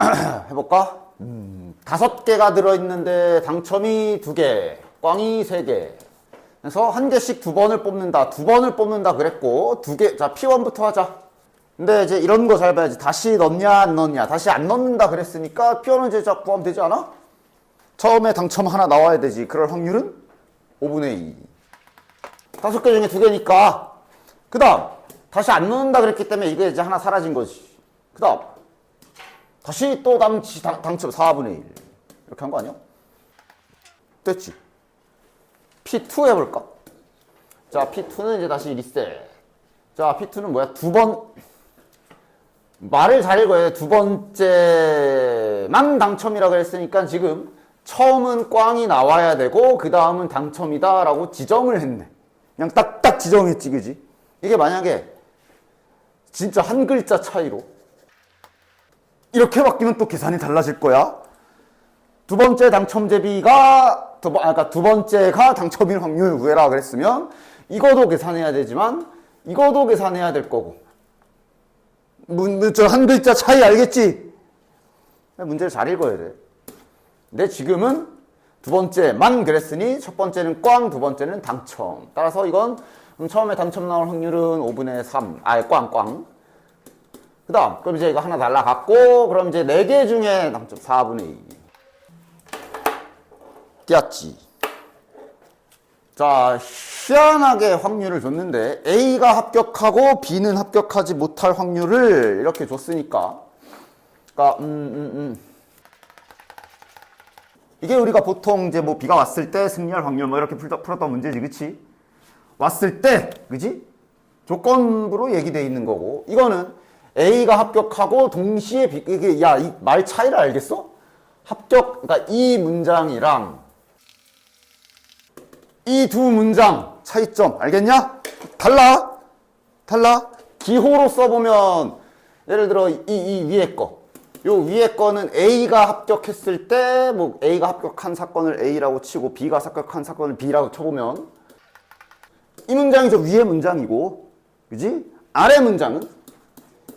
해볼까? 5개가 들어있는데 당첨이 2개, 꽝이 3개. 그래서 한 개씩 2번을 뽑는다. 2번을 뽑는다 그랬고, 2개, 자, P1부터 하자. 근데 이제 이런 거 잘 봐야지. 다시 넣냐, 안 넣냐. 다시 안 넣는다 그랬으니까 P1은 이제 구하면 되지 않아? 처음에 당첨 하나 나와야 되지. 그럴 확률은 5분의 2. 5개 중에 2개니까. 그 다음, 다시 안 넣는다 그랬기 때문에 이게 이제 하나 사라진 거지. 그 다음, 다시 또 당첨 4분의 1. 이렇게 한 거 아니야? 됐지? P2 해볼까? 자, P2는 이제 다시 리셋. 자, P2는 뭐야? 2번. 말을 잘 읽어야 돼. 2번째만 당첨이라고 했으니까 지금 처음은 꽝이 나와야 되고 그 다음은 당첨이다 라고 지정을 했네. 그냥 딱딱 지정했지, 그지? 이게 만약에 진짜 한 글자 차이로 이렇게 바뀌면 또 계산이 달라질 거야. 2번째 당첨 제비가 두 번째가 당첨일 확률 구해라 그랬으면 이거도 계산해야 되지만 이거도 계산해야 될 거고. 저 한 글자 차이 알겠지? 문제를 잘 읽어야 돼. 근데 지금은 2번째만 그랬으니 첫 번째는 꽝, 2번째는 당첨. 따라서 이건 처음에 당첨 나올 확률은 5분의 3. 꽝. 그 다음, 그럼 이제 이거 하나 날라갔고, 그럼 이제 4개 중에 당첨 4분의 2. 띄었지. 자, 희한하게 확률을 줬는데 A가 합격하고 B는 합격하지 못할 확률을 이렇게 줬으니까, 그러니까 이게 우리가 보통 이제 뭐 B가 왔을 때 승리할 확률 뭐 이렇게 풀었던 문제지, 그치? 왔을 때, 그지? 조건부로 얘기돼 있는 거고, 이거는 A가 합격하고 동시에 B, 이게 야, 이 말 차이를 알겠어? 합격, 그러니까 이 문장이랑 이 두 문장 차이점 알겠냐? 달라. 기호로 써보면 예를 들어 이 위에 거, 요 위에 거는 A가 합격했을 때 뭐 A가 합격한 사건을 A라고 치고 B가 합격한 사건을 B라고 쳐보면 이 문장이 저 위에 문장이고, 그지? 아래 문장은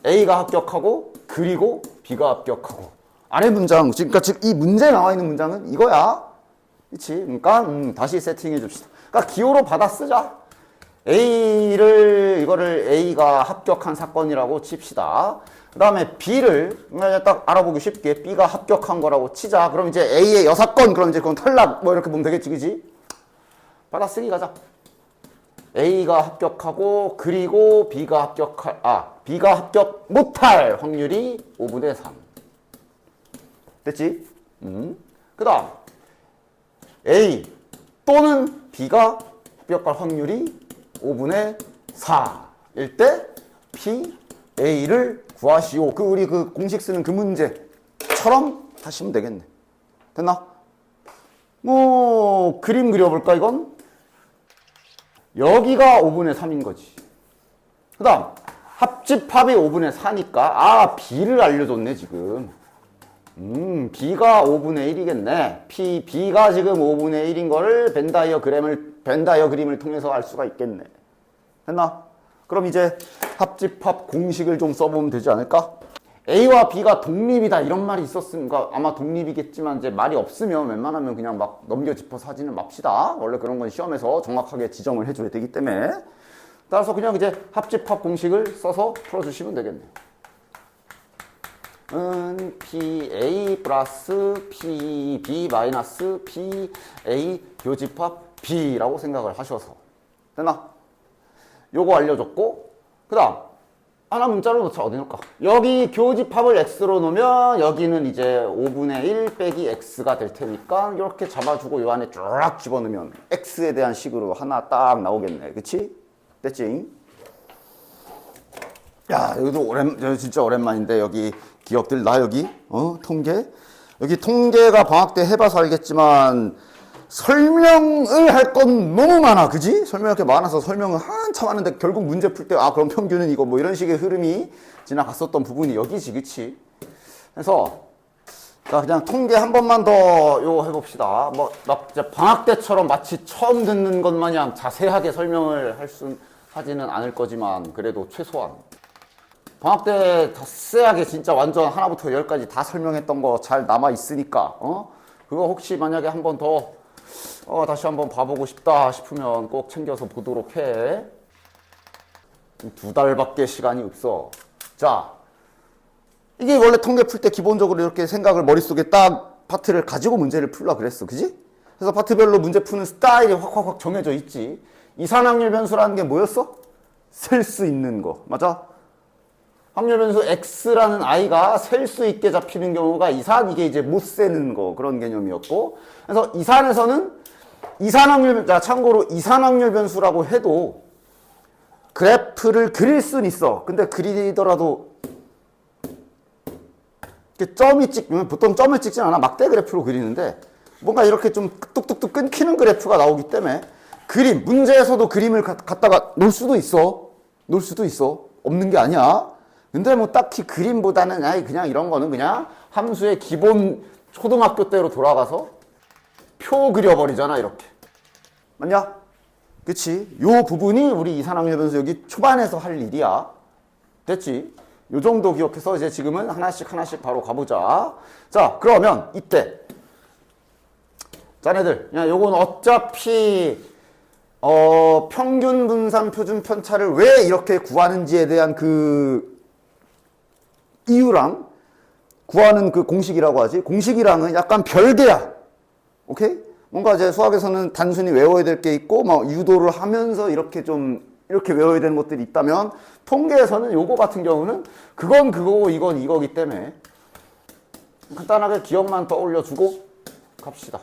A가 합격하고 그리고 B가 합격하고. 아래 문장, 그러니까 즉 이 문제에 나와 있는 문장은 이거야. 그치? 그러니까 다시 세팅해 줍시다. 그러니까 기호로 받아 쓰자. 이거를 A가 합격한 사건이라고 칩시다. 그 다음에 B를 딱 알아보기 쉽게 B가 합격한 거라고 치자. 그럼 이제 A의 여사건, 그럼 이제 그건 탈락 뭐 이렇게 보면 되겠지, 그지? 받아 쓰기 가자. A가 합격하고 그리고 B가 합격 못할 확률이 5분의 3. 됐지? 그 다음 A 또는 B가 합격할 확률이 5분의 4일 때 P, A를 구하시오. 우리 그 공식 쓰는 그 문제처럼 하시면 되겠네. 됐나? 뭐 그림 그려볼까 이건? 여기가 5분의 3인 거지. 그 다음 합집합이 5분의 4니까 B를 알려줬네 지금. B가 5분의 1이겠네. B가 지금 5분의 1인 거를 벤 다이어그림을 통해서 알 수가 있겠네. 됐나? 그럼 이제 합집합 공식을 좀 써보면 되지 않을까? A와 B가 독립이다 이런 말이 있었으니까 아마 독립이겠지만 이제 말이 없으면 웬만하면 그냥 막 넘겨 짚어서 하지는 맙시다. 원래 그런 건 시험에서 정확하게 지정을 해줘야 되기 때문에. 따라서 그냥 이제 합집합 공식을 써서 풀어주시면 되겠네요. PA 플러스 PB 마이너스 PA 교집합 B라고 생각을 하셔서. 됐나? 요거 알려줬고, 그 다음 하나 문자로 넣자. 어디 넣을까? 여기 교집합을 X로 놓으면 여기는 이제 5분의 1 빼기 X가 될 테니까 이렇게 잡아주고 요 안에 쫙 집어넣으면 X에 대한 식으로 하나 딱 나오겠네. 그치? 됐지? 야, 여기도 진짜 오랜만인데 여기 기억들 나 여기 통계 여기 통계가 방학 때 해봐서 알겠지만 설명을 할 건 너무 많아, 그지? 설명할 게 많아서 설명을 한참 하는데 결국 문제 풀 때 그럼 평균은 이거 뭐 이런 식의 흐름이 지나갔었던 부분이 여기지, 그치? 그래서 자 그냥 통계 한 번만 더 요 해봅시다. 뭐 막 방학 때처럼 마치 처음 듣는 것 마냥 자세하게 설명을 하지는 않을 거지만 그래도 최소한 방학 때 자세하게 진짜 완전 하나부터 열까지 다 설명했던 거 잘 남아 있으니까 그거 혹시 만약에 한 번 더 다시 한번 봐보고 싶다 싶으면 꼭 챙겨서 보도록 해. 2달밖에 시간이 없어. 자, 이게 원래 통계 풀 때 기본적으로 이렇게 생각을 머릿속에 딱 파트를 가지고 문제를 풀라 그랬어. 그지? 그래서 파트별로 문제 푸는 스타일이 확 정해져 있지. 이산확률 변수라는 게 뭐였어? 셀 수 있는 거. 맞아? 확률 변수 x라는 i가 셀 수 있게 잡히는 경우가 이산, 이게 이제 못 세는 거, 그런 개념이었고. 그래서 이산에서는 자, 참고로 이산확률 변수라고 해도 그래프를 그릴 수는 있어. 근데 그리더라도 보통 점을 찍진 않아. 막대 그래프로 그리는데 뭔가 이렇게 좀 뚝뚝뚝 끊기는 그래프가 나오기 때문에 문제에서도 그림을 갖다가 놓을 수도 있어. 없는 게 아니야. 근데 뭐 딱히 그림보다는 그냥 이런 거는 그냥 함수의 기본 초등학교 때로 돌아가서 표 그려버리잖아, 이렇게. 맞냐? 그치? 요 부분이 우리 이산확률 변수 여기 초반에서 할 일이야. 됐지? 요 정도 기억해서 이제 지금은 하나씩 바로 가보자. 자, 그러면 이때 자네들, 요건 어차피 평균 분산 표준 편차를 왜 이렇게 구하는지에 대한 그 이유랑 구하는 그 공식이라고 하지. 공식이랑은 약간 별개야. 오케이? 뭔가 이제 수학에서는 단순히 외워야 될 게 있고 막 유도를 하면서 이렇게 외워야 되는 것들이 있다면 통계에서는 요거 같은 경우는 그건 그거고 이건 이거기 때문에 간단하게 기억만 떠올려주고 갑시다.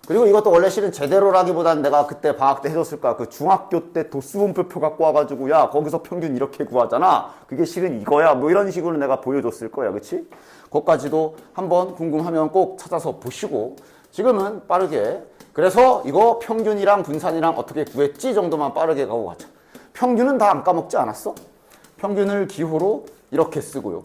그리고 이것도 원래 실은 제대로라기보다는 내가 그때 방학 때 해줬을 거야. 그 중학교 때 도수분표표 갖고 와가지고 야 거기서 평균 이렇게 구하잖아. 그게 실은 이거야. 뭐 이런 식으로 내가 보여줬을 거야. 그치? 그것까지도 한번 궁금하면 꼭 찾아서 보시고 지금은 빠르게 그래서 이거 평균이랑 분산이랑 어떻게 구했지 정도만 빠르게 가고 가자. 평균은 다 안 까먹지 않았어? 평균을 기호로 이렇게 쓰고요.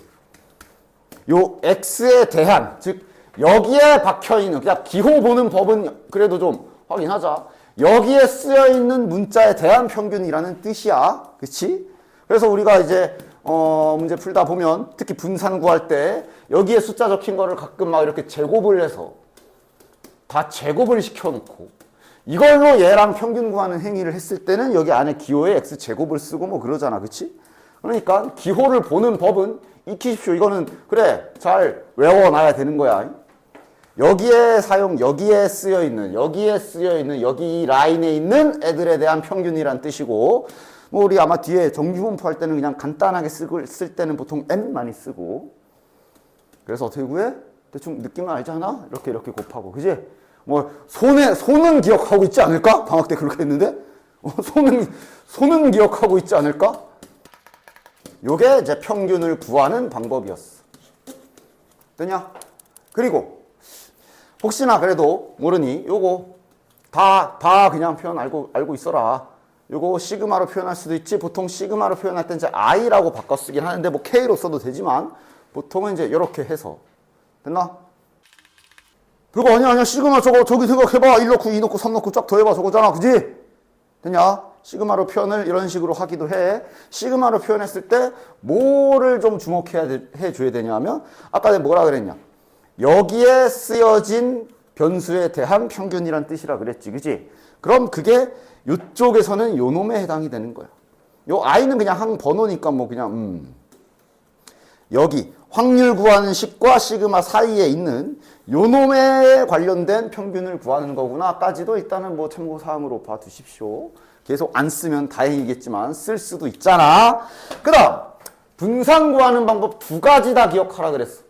요 x에 대한 즉 여기에 박혀있는 그냥 기호 보는 법은 그래도 좀 확인하자. 여기에 쓰여있는 문자에 대한 평균이라는 뜻이야. 그치? 그래서 우리가 이제 문제 풀다 보면 특히 분산 구할 때 여기에 숫자 적힌 거를 가끔 막 이렇게 제곱을 해서 다 제곱을 시켜놓고 이걸로 얘랑 평균 구하는 행위를 했을 때는 여기 안에 기호에 x제곱을 쓰고 뭐 그러잖아. 그치? 그러니까 기호를 보는 법은 익히십시오. 이거는 그래 잘 외워놔야 되는 거야. 여기에 쓰여있는 여기 라인에 있는 애들에 대한 평균이란 뜻이고 뭐 우리 아마 뒤에 정규분포 할 때는 그냥 간단하게 쓸 때는 보통 n 많이 쓰고 그래서 어떻게 구해? 대충 느낌은 알잖아? 이렇게 곱하고 그지? 뭐 손은 기억하고 있지 않을까? 방학 때 그렇게 했는데 손은 기억하고 있지 않을까? 요게 이제 평균을 구하는 방법이었어. 되냐? 그리고 혹시나 그래도 모르니 요거 다 그냥 표현 알고 있어라. 요거 시그마로 표현할 수도 있지. 보통 시그마로 표현할 때 이제 i라고 바꿔 쓰긴 하는데 뭐 k로 써도 되지만 보통은 이제 이렇게 해서 됐나? 그거 아니야 시그마 저기 생각해봐. 1 넣고 2 넣고 3 넣고 쫙 더해봐 저거잖아. 그지? 됐냐? 시그마로 표현을 이런 식으로 하기도 해. 시그마로 표현했을 때 뭐를 좀 해줘야 되냐면 아까 내가 뭐라 그랬냐? 여기에 쓰여진 변수에 대한 평균이란 뜻이라 그랬지. 그지? 그럼 그게 이쪽에서는 요 놈에 해당이 되는 거야. 요 i는 그냥 한 번호니까 뭐 그냥 여기 확률 구하는 식과 시그마 사이에 있는 요 놈에 관련된 평균을 구하는 거구나까지도 일단은 뭐 참고사항으로 봐두십시오. 계속 안 쓰면 다행이겠지만 쓸 수도 있잖아. 그 다음 분산 구하는 방법 2가지 다 기억하라 그랬어.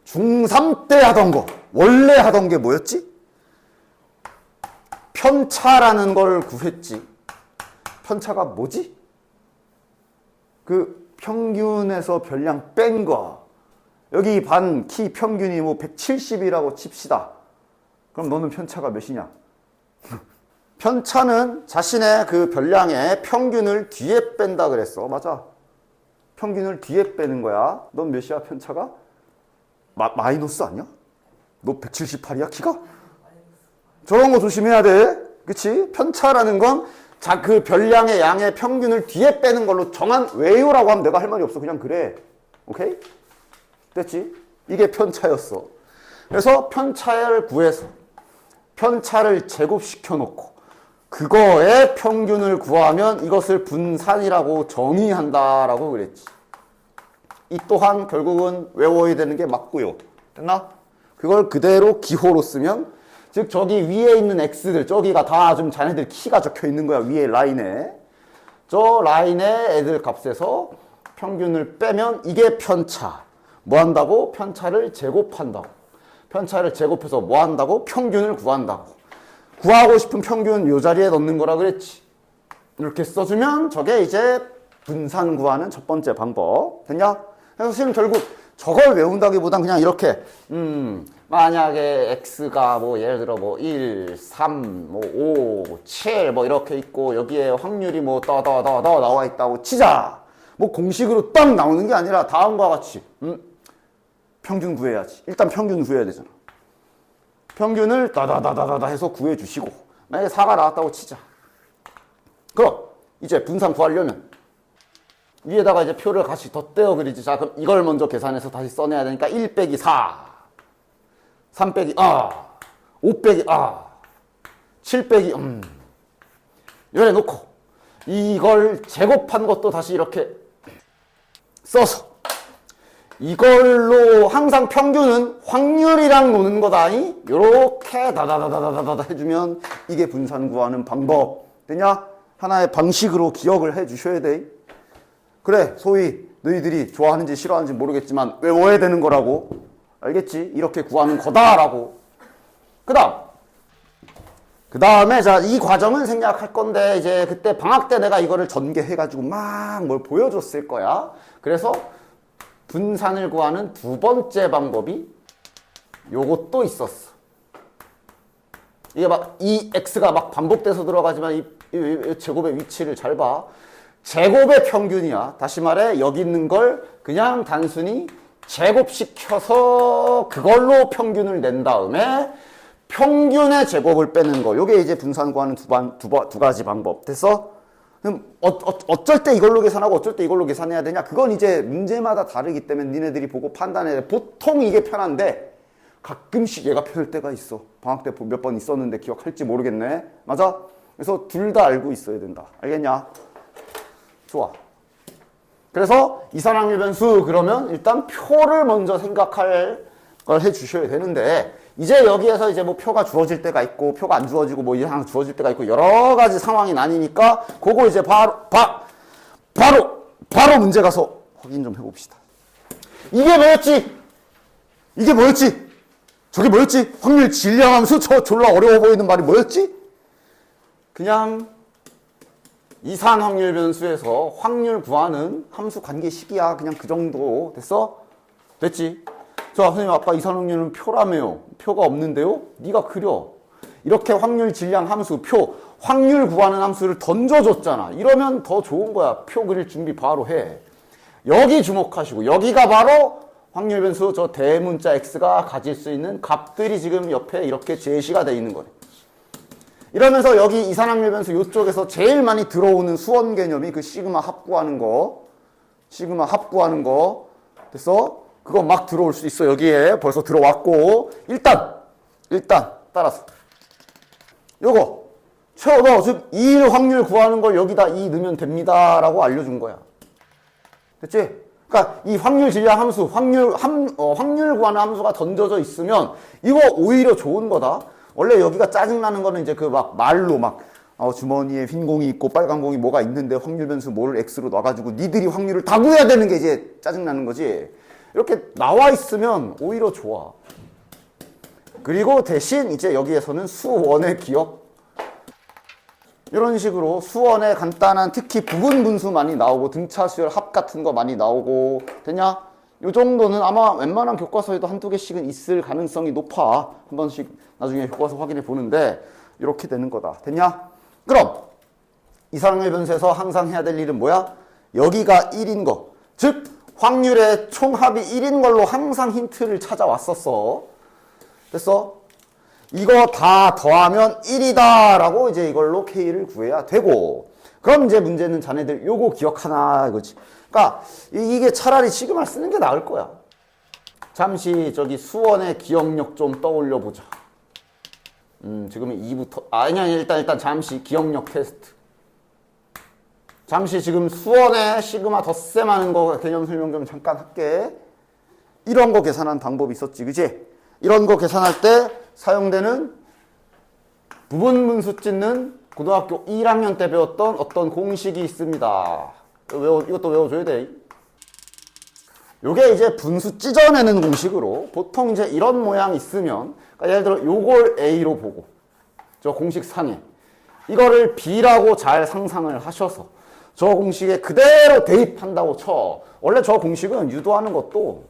중3 때 하던 거 원래 하던 게 뭐였지? 편차라는 걸 구했지. 편차가 뭐지? 그 평균에서 별량 뺀 거. 여기 반 키 평균이 뭐 170이라고 칩시다. 그럼 너는 편차가 몇이냐? 편차는 자신의 그 별량의 평균을 뒤에 뺀다 그랬어. 맞아. 평균을 뒤에 빼는 거야. 넌 몇이야 편차가? 마이너스 아니야? 너 178이야 키가? 저런 거 조심해야 돼. 그치? 편차라는 건 자, 그 별량의 양의 평균을 뒤에 빼는 걸로 정한 외요라고 하면 내가 할 말이 없어. 그냥 그래. 오케이? 됐지? 이게 편차였어. 그래서 편차를 구해서 편차를 제곱시켜 놓고 그거의 평균을 구하면 이것을 분산이라고 정의한다라고 그랬지. 이 또한 결국은 외워야 되는 게 맞고요. 됐나? 그걸 그대로 기호로 쓰면 즉 저기 위에 있는 x들 저기가 다 좀 자네들 키가 적혀 있는 거야. 위에 라인에. 저 라인의 애들 값에서 평균을 빼면 이게 편차. 뭐 한다고? 편차를 제곱한다고. 편차를 제곱해서 뭐 한다고? 평균을 구한다고. 구하고 싶은 평균 요 자리에 넣는 거라 그랬지. 이렇게 써주면 저게 이제 분산 구하는 첫 번째 방법. 됐냐? 그래서 실은 결국 저걸 외운다기보단 그냥 이렇게 만약에 x가 뭐 예를 들어 뭐 1, 3, 뭐 5, 7 뭐 이렇게 있고 여기에 확률이 뭐 따다다다 나와 있다고 치자. 뭐 공식으로 딱 나오는 게 아니라 다음과 같이 평균 구해야지. 일단 평균 구해야 되잖아. 평균을 따다다다다 해서 구해주시고 만약에 4가 나왔다고 치자. 그럼 이제 분산 구하려면 위에다가 이제 표를 같이 덧대어 그리지. 자, 그럼 이걸 먼저 계산해서 다시 써내야 되니까 1 빼기 4, 3 빼기 5 빼기 7 빼기 이래 놓고 이걸 제곱한 것도 다시 이렇게 써서 이걸로 항상 평균은 확률이랑 노는 거다. 요렇게 다다다다다다 해주면 이게 분산 구하는 방법. 되냐? 하나의 방식으로 기억을 해 주셔야 돼. 그래, 소위 너희들이 좋아하는지 싫어하는지 모르겠지만 외워야 되는 거라고. 알겠지? 이렇게 구하는 거다라고. 그 다음에 자, 이 과정은 생략할 건데 이제 그때 방학 때 내가 이거를 전개해가지고 막 뭘 보여줬을 거야. 그래서 분산을 구하는 두 번째 방법이 요것도 있었어. 이게 막 이 x가 막 반복돼서 들어가지만 이 제곱의 위치를 잘 봐. 제곱의 평균이야. 다시 말해 여기 있는 걸 그냥 단순히 제곱시켜서 그걸로 평균을 낸 다음에 평균의 제곱을 빼는 거. 요게 이제 분산 구하는 두 가지 방법. 됐어? 그럼 어쩔 때 이걸로 계산하고 어쩔 때 이걸로 계산해야 되냐? 그건 이제 문제마다 다르기 때문에 니네들이 보고 판단해야 돼. 보통 이게 편한데 가끔씩 얘가 편할 때가 있어. 방학 때 몇 번 있었는데 기억할지 모르겠네. 맞아? 그래서 둘 다 알고 있어야 된다. 알겠냐? 좋아. 그래서 이산항률 변수 그러면 일단 표를 먼저 생각할 걸 해주셔야 되는데 이제 여기에서 이제 뭐 표가 주어질 때가 있고 표가 안 주어지고 뭐 이상 주어질 때가 있고 여러 가지 상황이 나뉘니까 그거 이제 바로 문제 가서 확인 좀 해봅시다. 이게 뭐였지? 이게 뭐였지? 저게 뭐였지? 확률 질량함수 저 졸라 어려워 보이는 말이 뭐였지? 그냥 이산 확률 변수에서 확률 구하는 함수 관계식이야. 그냥 그 정도. 됐어? 됐지? 자, 선생님 아까 이산 확률은 표라며요. 표가 없는데요? 네가 그려. 이렇게 확률 질량 함수 표 확률 구하는 함수를 던져줬잖아. 이러면 더 좋은 거야. 표 그릴 준비 바로 해. 여기 주목하시고 여기가 바로 확률 변수 저 대문자 x가 가질 수 있는 값들이 지금 옆에 이렇게 제시가 돼 있는 거래. 이러면서 여기 이산항률 변수 이쪽에서 제일 많이 들어오는 수원 개념이 그 시그마 합구하는 거. 시그마 합구하는 거. 됐어? 그거 막 들어올 수 있어. 여기에 벌써 들어왔고. 일단 따라서. 요거. 너 지금 2일 확률 구하는 걸 여기다 2 넣으면 됩니다. 라고 알려준 거야. 됐지? 그러니까 이 확률 질량 함수, 확률 구하는 함수가 던져져 있으면 이거 오히려 좋은 거다. 원래 여기가 짜증나는 거는 이제 그 막 말로 막 주머니에 흰 공이 있고 빨간 공이 뭐가 있는데 확률 변수 뭐를 x로 놔가지고 니들이 확률을 다 구해야 되는 게 이제 짜증나는 거지. 이렇게 나와 있으면 오히려 좋아. 그리고 대신 이제 여기에서는 수원의 기억 이런 식으로 수원의 간단한 특히 부분 분수 많이 나오고 등차 수열 합 같은 거 많이 나오고 됐냐? 요 정도는 아마 웬만한 교과서에도 한두 개씩은 있을 가능성이 높아. 한 번씩 나중에 교과서 확인해 보는데 이렇게 되는 거다. 됐냐? 그럼 이산항률 변수에서 항상 해야 될 일은 뭐야? 여기가 1인 거. 즉 확률의 총합이 1인 걸로 항상 힌트를 찾아왔었어. 됐어? 이거 다 더하면 1이다 라고 이제 이걸로 K를 구해야 되고, 그럼 이제 문제는 자네들 요거 기억하나 이거지. 그러니까 이게 차라리 시그마 쓰는 게 나을 거야. 잠시 저기 수원의 기억력 좀 떠올려 보자. 지금은 2부터 아니 일단 잠시 기억력 테스트. 잠시 지금 수원의 시그마 덧셈 하는 거 개념 설명 좀 잠깐 할게. 이런 거 계산하는 방법이 있었지, 그지? 이런 거 계산할 때 사용되는 부분 분수 찢는 고등학교 1학년 때 배웠던 어떤 공식이 있습니다. 이것도 외워줘야 돼. 요게 이제 분수 찢어내는 공식으로, 보통 이제 이런 모양 있으면, 그러니까 예를 들어 요걸 A로 보고, 저 공식 상에 이거를 B라고 잘 상상을 하셔서 저 공식에 그대로 대입한다고 쳐. 원래 저 공식은 유도하는 것도,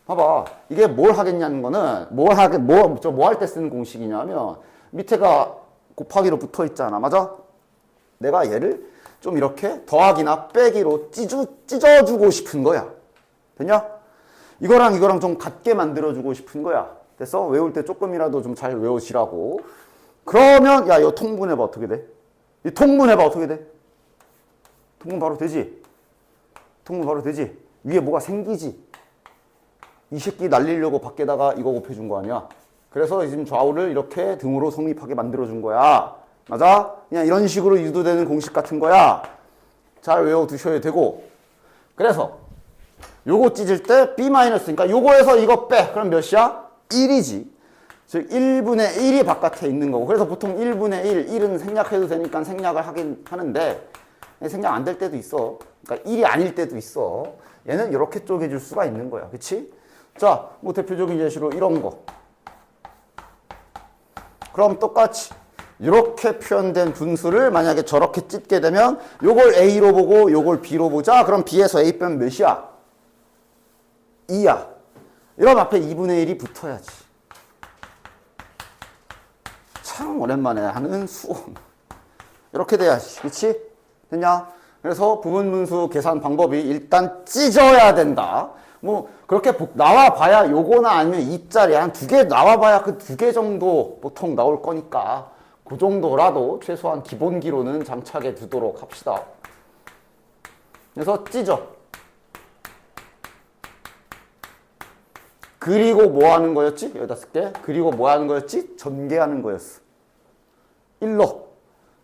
봐봐, 이게 뭘 하겠냐는 거는 뭐 할 때 쓰는 공식이냐면 밑에가 곱하기로 붙어 있잖아, 맞아? 내가 얘를 좀 이렇게 더하기나 빼기로 찢어주고 싶은 거야. 됐냐? 이거랑 좀 같게 만들어주고 싶은 거야. 됐어? 외울 때 조금이라도 좀 잘 외우시라고. 그러면 야, 이거 통분해봐. 어떻게 돼? 이 통분해봐. 어떻게 돼? 통분 바로 되지? 통분 바로 되지? 위에 뭐가 생기지? 이 새끼 날리려고 밖에다가 이거 곱해준 거 아니야? 그래서 지금 좌우를 이렇게 등으로 성립하게 만들어준 거야. 맞아? 그냥 이런 식으로 유도되는 공식 같은 거야. 잘 외워두셔야 되고. 그래서 요거 찢을 때 B-, 그러니까 요거에서 이거 빼. 그럼 몇이야? 1이지. 즉 1분의 1이 바깥에 있는 거고. 그래서 보통 1분의 1, 1은 생략해도 되니까 생략을 하긴 하는데 생략 안 될 때도 있어. 그러니까 1이 아닐 때도 있어. 얘는 이렇게 쪼개줄 수가 있는 거야. 그치? 자, 뭐 대표적인 예시로 이런 거. 그럼 똑같이 이렇게 표현된 분수를 만약에 저렇게 찢게 되면 요걸 A로 보고 요걸 B로 보자. 그럼 B에서 A 빼면 몇이야? 2야. 이런 앞에 2분의 1이 붙어야지. 참 오랜만에 하는 수원. 이렇게 돼야지. 그치? 됐냐? 그래서 부분분수 계산 방법이 일단 찢어야 된다. 뭐 그렇게 나와봐야 요거나 아니면 2짜리 한 2개 나와봐야 그 2개 정도 보통 나올 거니까 그 정도라도 최소한 기본기로는 장착해 두도록 합시다. 그래서 찢어. 그리고 뭐 하는 거였지? 여기다 쓸게. 그리고 뭐 하는 거였지? 전개하는 거였어. 1로.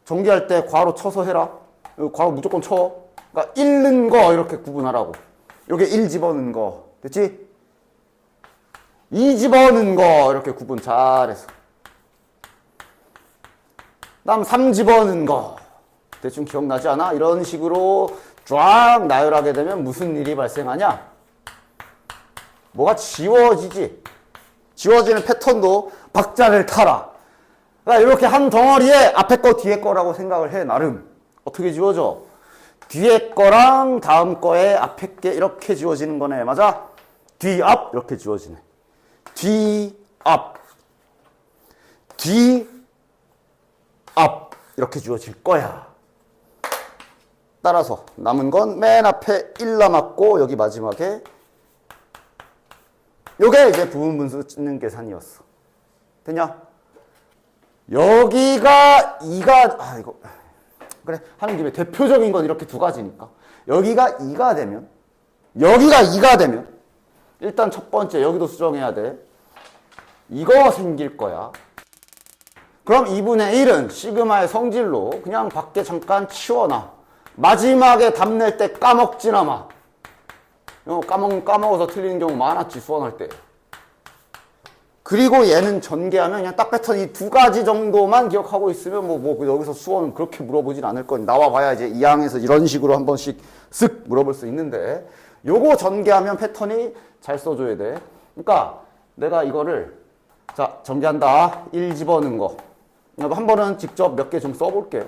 전개할 때 괄호 쳐서 해라. 괄호 무조건 쳐. 그러니까 1는 거 이렇게 구분하라고. 요게 1 집어넣은 거. 됐지? 2 집어넣은 거 이렇게 구분 잘해서. 다음 3 집어넣은 거. 대충 기억나지 않아? 이런 식으로 쫙 나열하게 되면 무슨 일이 발생하냐? 뭐가 지워지지. 지워지는 패턴도 박자를 타라. 그러니까 이렇게 한 덩어리에 앞에 거 뒤에 거라고 생각을 해. 나름. 어떻게 지워져? 뒤에 거랑 다음 거에 앞에 게 이렇게 지워지는 거네. 맞아? 뒤, 앞 이렇게 지워지네. 뒤, 앞. 뒤, 앞 이렇게 지워질 거야. 따라서 남은 건 맨 앞에 1 남았고 여기 마지막에 요게 이제 부분분수 찢는 계산이었어. 됐냐? 여기가 2가 이거 그래 하는 김에 대표적인 건 이렇게 두 가지니까 여기가 2가 되면 여기가 2가 되면 일단 첫 번째 여기도 수정해야 돼. 이거 생길 거야. 그럼 2분의 1은 시그마의 성질로 그냥 밖에 잠깐 치워놔. 마지막에 답 낼 때 까먹지나 마. 까먹어서 틀리는 경우 많았지, 수원할 때. 그리고 얘는 전개하면 그냥 딱 패턴 이 두 가지 정도만 기억하고 있으면 뭐 여기서 수원은 그렇게 물어보진 않을 거니. 나와봐야 이제 2항에서 이런 식으로 한 번씩 쓱 물어볼 수 있는데 요거 전개하면 패턴이 잘 써줘야 돼. 그러니까 내가 이거를 자 전개한다. 1 집어넣은 거. 한 번은 직접 몇 개 좀 써볼게.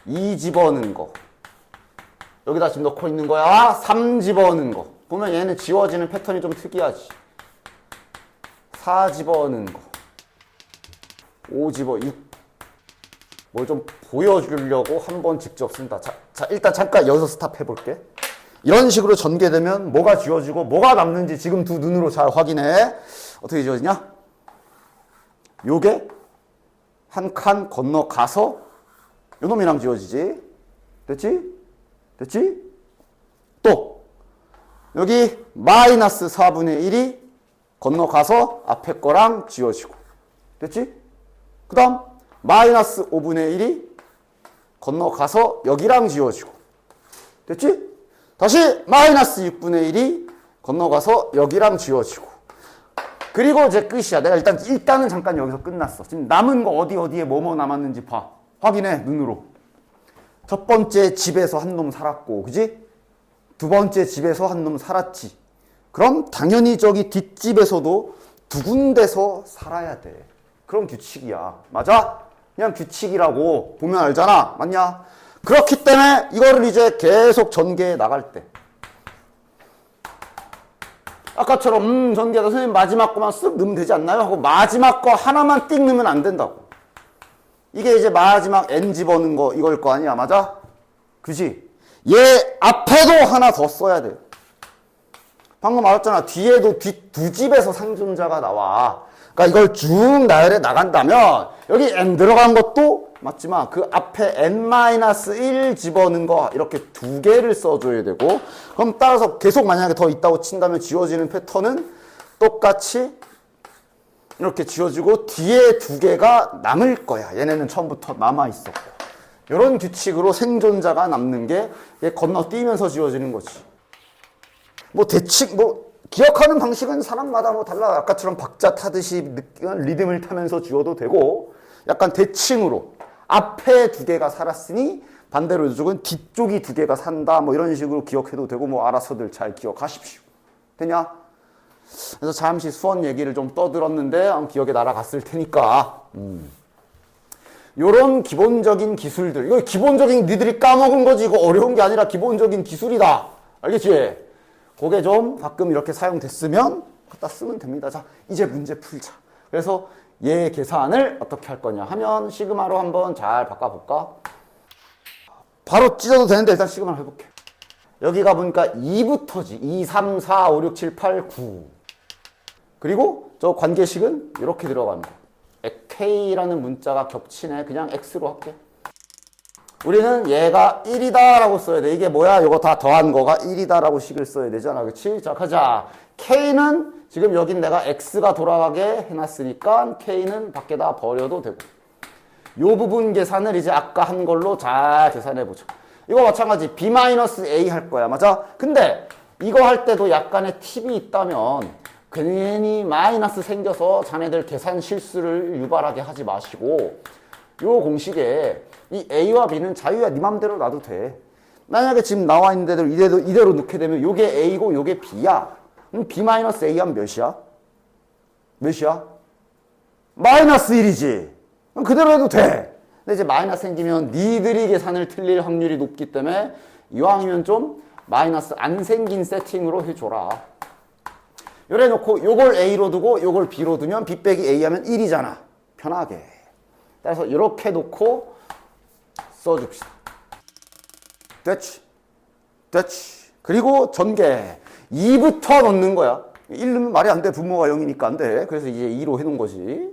2 집어넣은 거. 여기다 지금 넣고 있는 거야. 3 집어넣은 거. 보면 얘는 지워지는 패턴이 좀 특이하지. 4 집어넣은 거. 5 집어, 6. 뭘 좀 보여주려고 한 번 직접 쓴다. 자, 일단 잠깐 여기서 스탑 해볼게. 이런 식으로 전개되면 뭐가 지워지고 뭐가 남는지 지금 두 눈으로 잘 확인해. 어떻게 지워지냐? 요게 한 칸 건너가서 요 놈이랑 지워지지. 됐지? 됐지? 또 여기 마이너스 4분의 1이 건너가서 앞에 거랑 지워지고. 됐지? 그 다음 마이너스 5분의 1이 건너가서 여기랑 지워지고. 됐지? 다시 마이너스 6분의 1이 건너가서 여기랑 지워지고. 그리고 이제 끝이야. 내가 일단은 잠깐 여기서 끝났어. 지금 남은 거 어디에 뭐뭐 남았는지 봐. 확인해, 눈으로. 첫 번째 집에서 한 놈 살았고, 그지? 두 번째 집에서 한 놈 살았지. 그럼 당연히 저기 뒷집에서도 두 군데서 살아야 돼. 그럼 규칙이야. 맞아? 그냥 규칙이라고 보면 알잖아. 맞냐? 그렇기 때문에 이거를 이제 계속 전개해 나갈 때. 아까처럼 전개하다 선생님 마지막 거만 쓱 넣으면 되지 않나요? 하고 마지막 거 하나만 띡 넣으면 안 된다고. 이게 이제 마지막 n 집어넣은 거 이걸 거 아니야. 맞아? 그지? 얘 앞에도 하나 더 써야 돼. 방금 말했잖아. 뒤에도 두 집에서 상존자가 나와. 그러니까 이걸 쭉 나열해 나간다면 여기 n 들어간 것도 맞지만 그 앞에 n-1 집어넣은 거 이렇게 두 개를 써줘야 되고, 그럼 따라서 계속 만약에 더 있다고 친다면 지워지는 패턴은 똑같이 이렇게 지워지고 뒤에 두 개가 남을 거야. 얘네는 처음부터 남아있었고. 이런 규칙으로 생존자가 남는 게 건너뛰면서 지워지는 거지. 뭐 대칭 기억하는 방식은 사람마다 뭐 달라. 아까처럼 박자 타듯이 리듬을 타면서 지워도 되고, 약간 대칭으로 앞에 두 개가 살았으니 반대로 이쪽은 뒤쪽이 두 개가 산다. 뭐 이런 식으로 기억해도 되고, 뭐 알아서들 잘 기억하십시오. 되냐? 그래서 잠시 수원 얘기를 좀 떠들었는데 기억에 날아갔을 테니까. 요런 기본적인 기술들. 이거 기본적인 니들이 까먹은 거지. 이거 어려운 게 아니라 기본적인 기술이다. 알겠지? 그게 좀 가끔 이렇게 사용됐으면 갖다 쓰면 됩니다. 자, 이제 문제 풀자. 그래서 얘 계산을 어떻게 할 거냐 하면 시그마로 한번 잘 바꿔볼까? 바로 찢어도 되는데 일단 시그마로 해볼게. 여기가 보니까 2부터지. 2, 3, 4, 5, 6, 7, 8, 9. 그리고 저 관계식은 이렇게 들어가는 거. K라는 문자가 겹치네. 그냥 X로 할게. 우리는 얘가 1이다 라고 써야 돼. 이게 뭐야? 이거 다 더한 거가 1이다 라고 식을 써야 되잖아. 그치? 자, 가자. K는 지금 여긴 내가 X가 돌아가게 해놨으니까 K는 밖에다 버려도 되고. 요 부분 계산을 이제 아까 한 걸로 잘 계산해보자. 이거 마찬가지 B-A 할 거야. 맞아? 근데 이거 할 때도 약간의 팁이 있다면 괜히 마이너스 생겨서 자네들 계산 실수를 유발하게 하지 마시고, 요 공식에 이 A와 B는 자유야. 네 맘대로 놔도 돼. 만약에 지금 나와 있는 데들 이대로 넣게 되면 요게 A고 요게 B야. 그럼 B-A 하면 몇이야? 몇이야? 마이너스 1이지. 그럼 그대로 해도 돼. 근데 이제 마이너스 생기면 니들이 계산을 틀릴 확률이 높기 때문에 이왕이면 좀 마이너스 안 생긴 세팅으로 해줘라. 요래 놓고 요걸 A로 두고 요걸 B로 두면 B 빼기 A 하면 1이잖아. 편하게. 따라서 이렇게 놓고 써줍시다. 됐지? 됐지? 그리고 전개. 2부터 넣는 거야. 1 넣으면 말이 안 돼. 분모가 0이니까 안 돼. 그래서 이제 2로 해놓은 거지.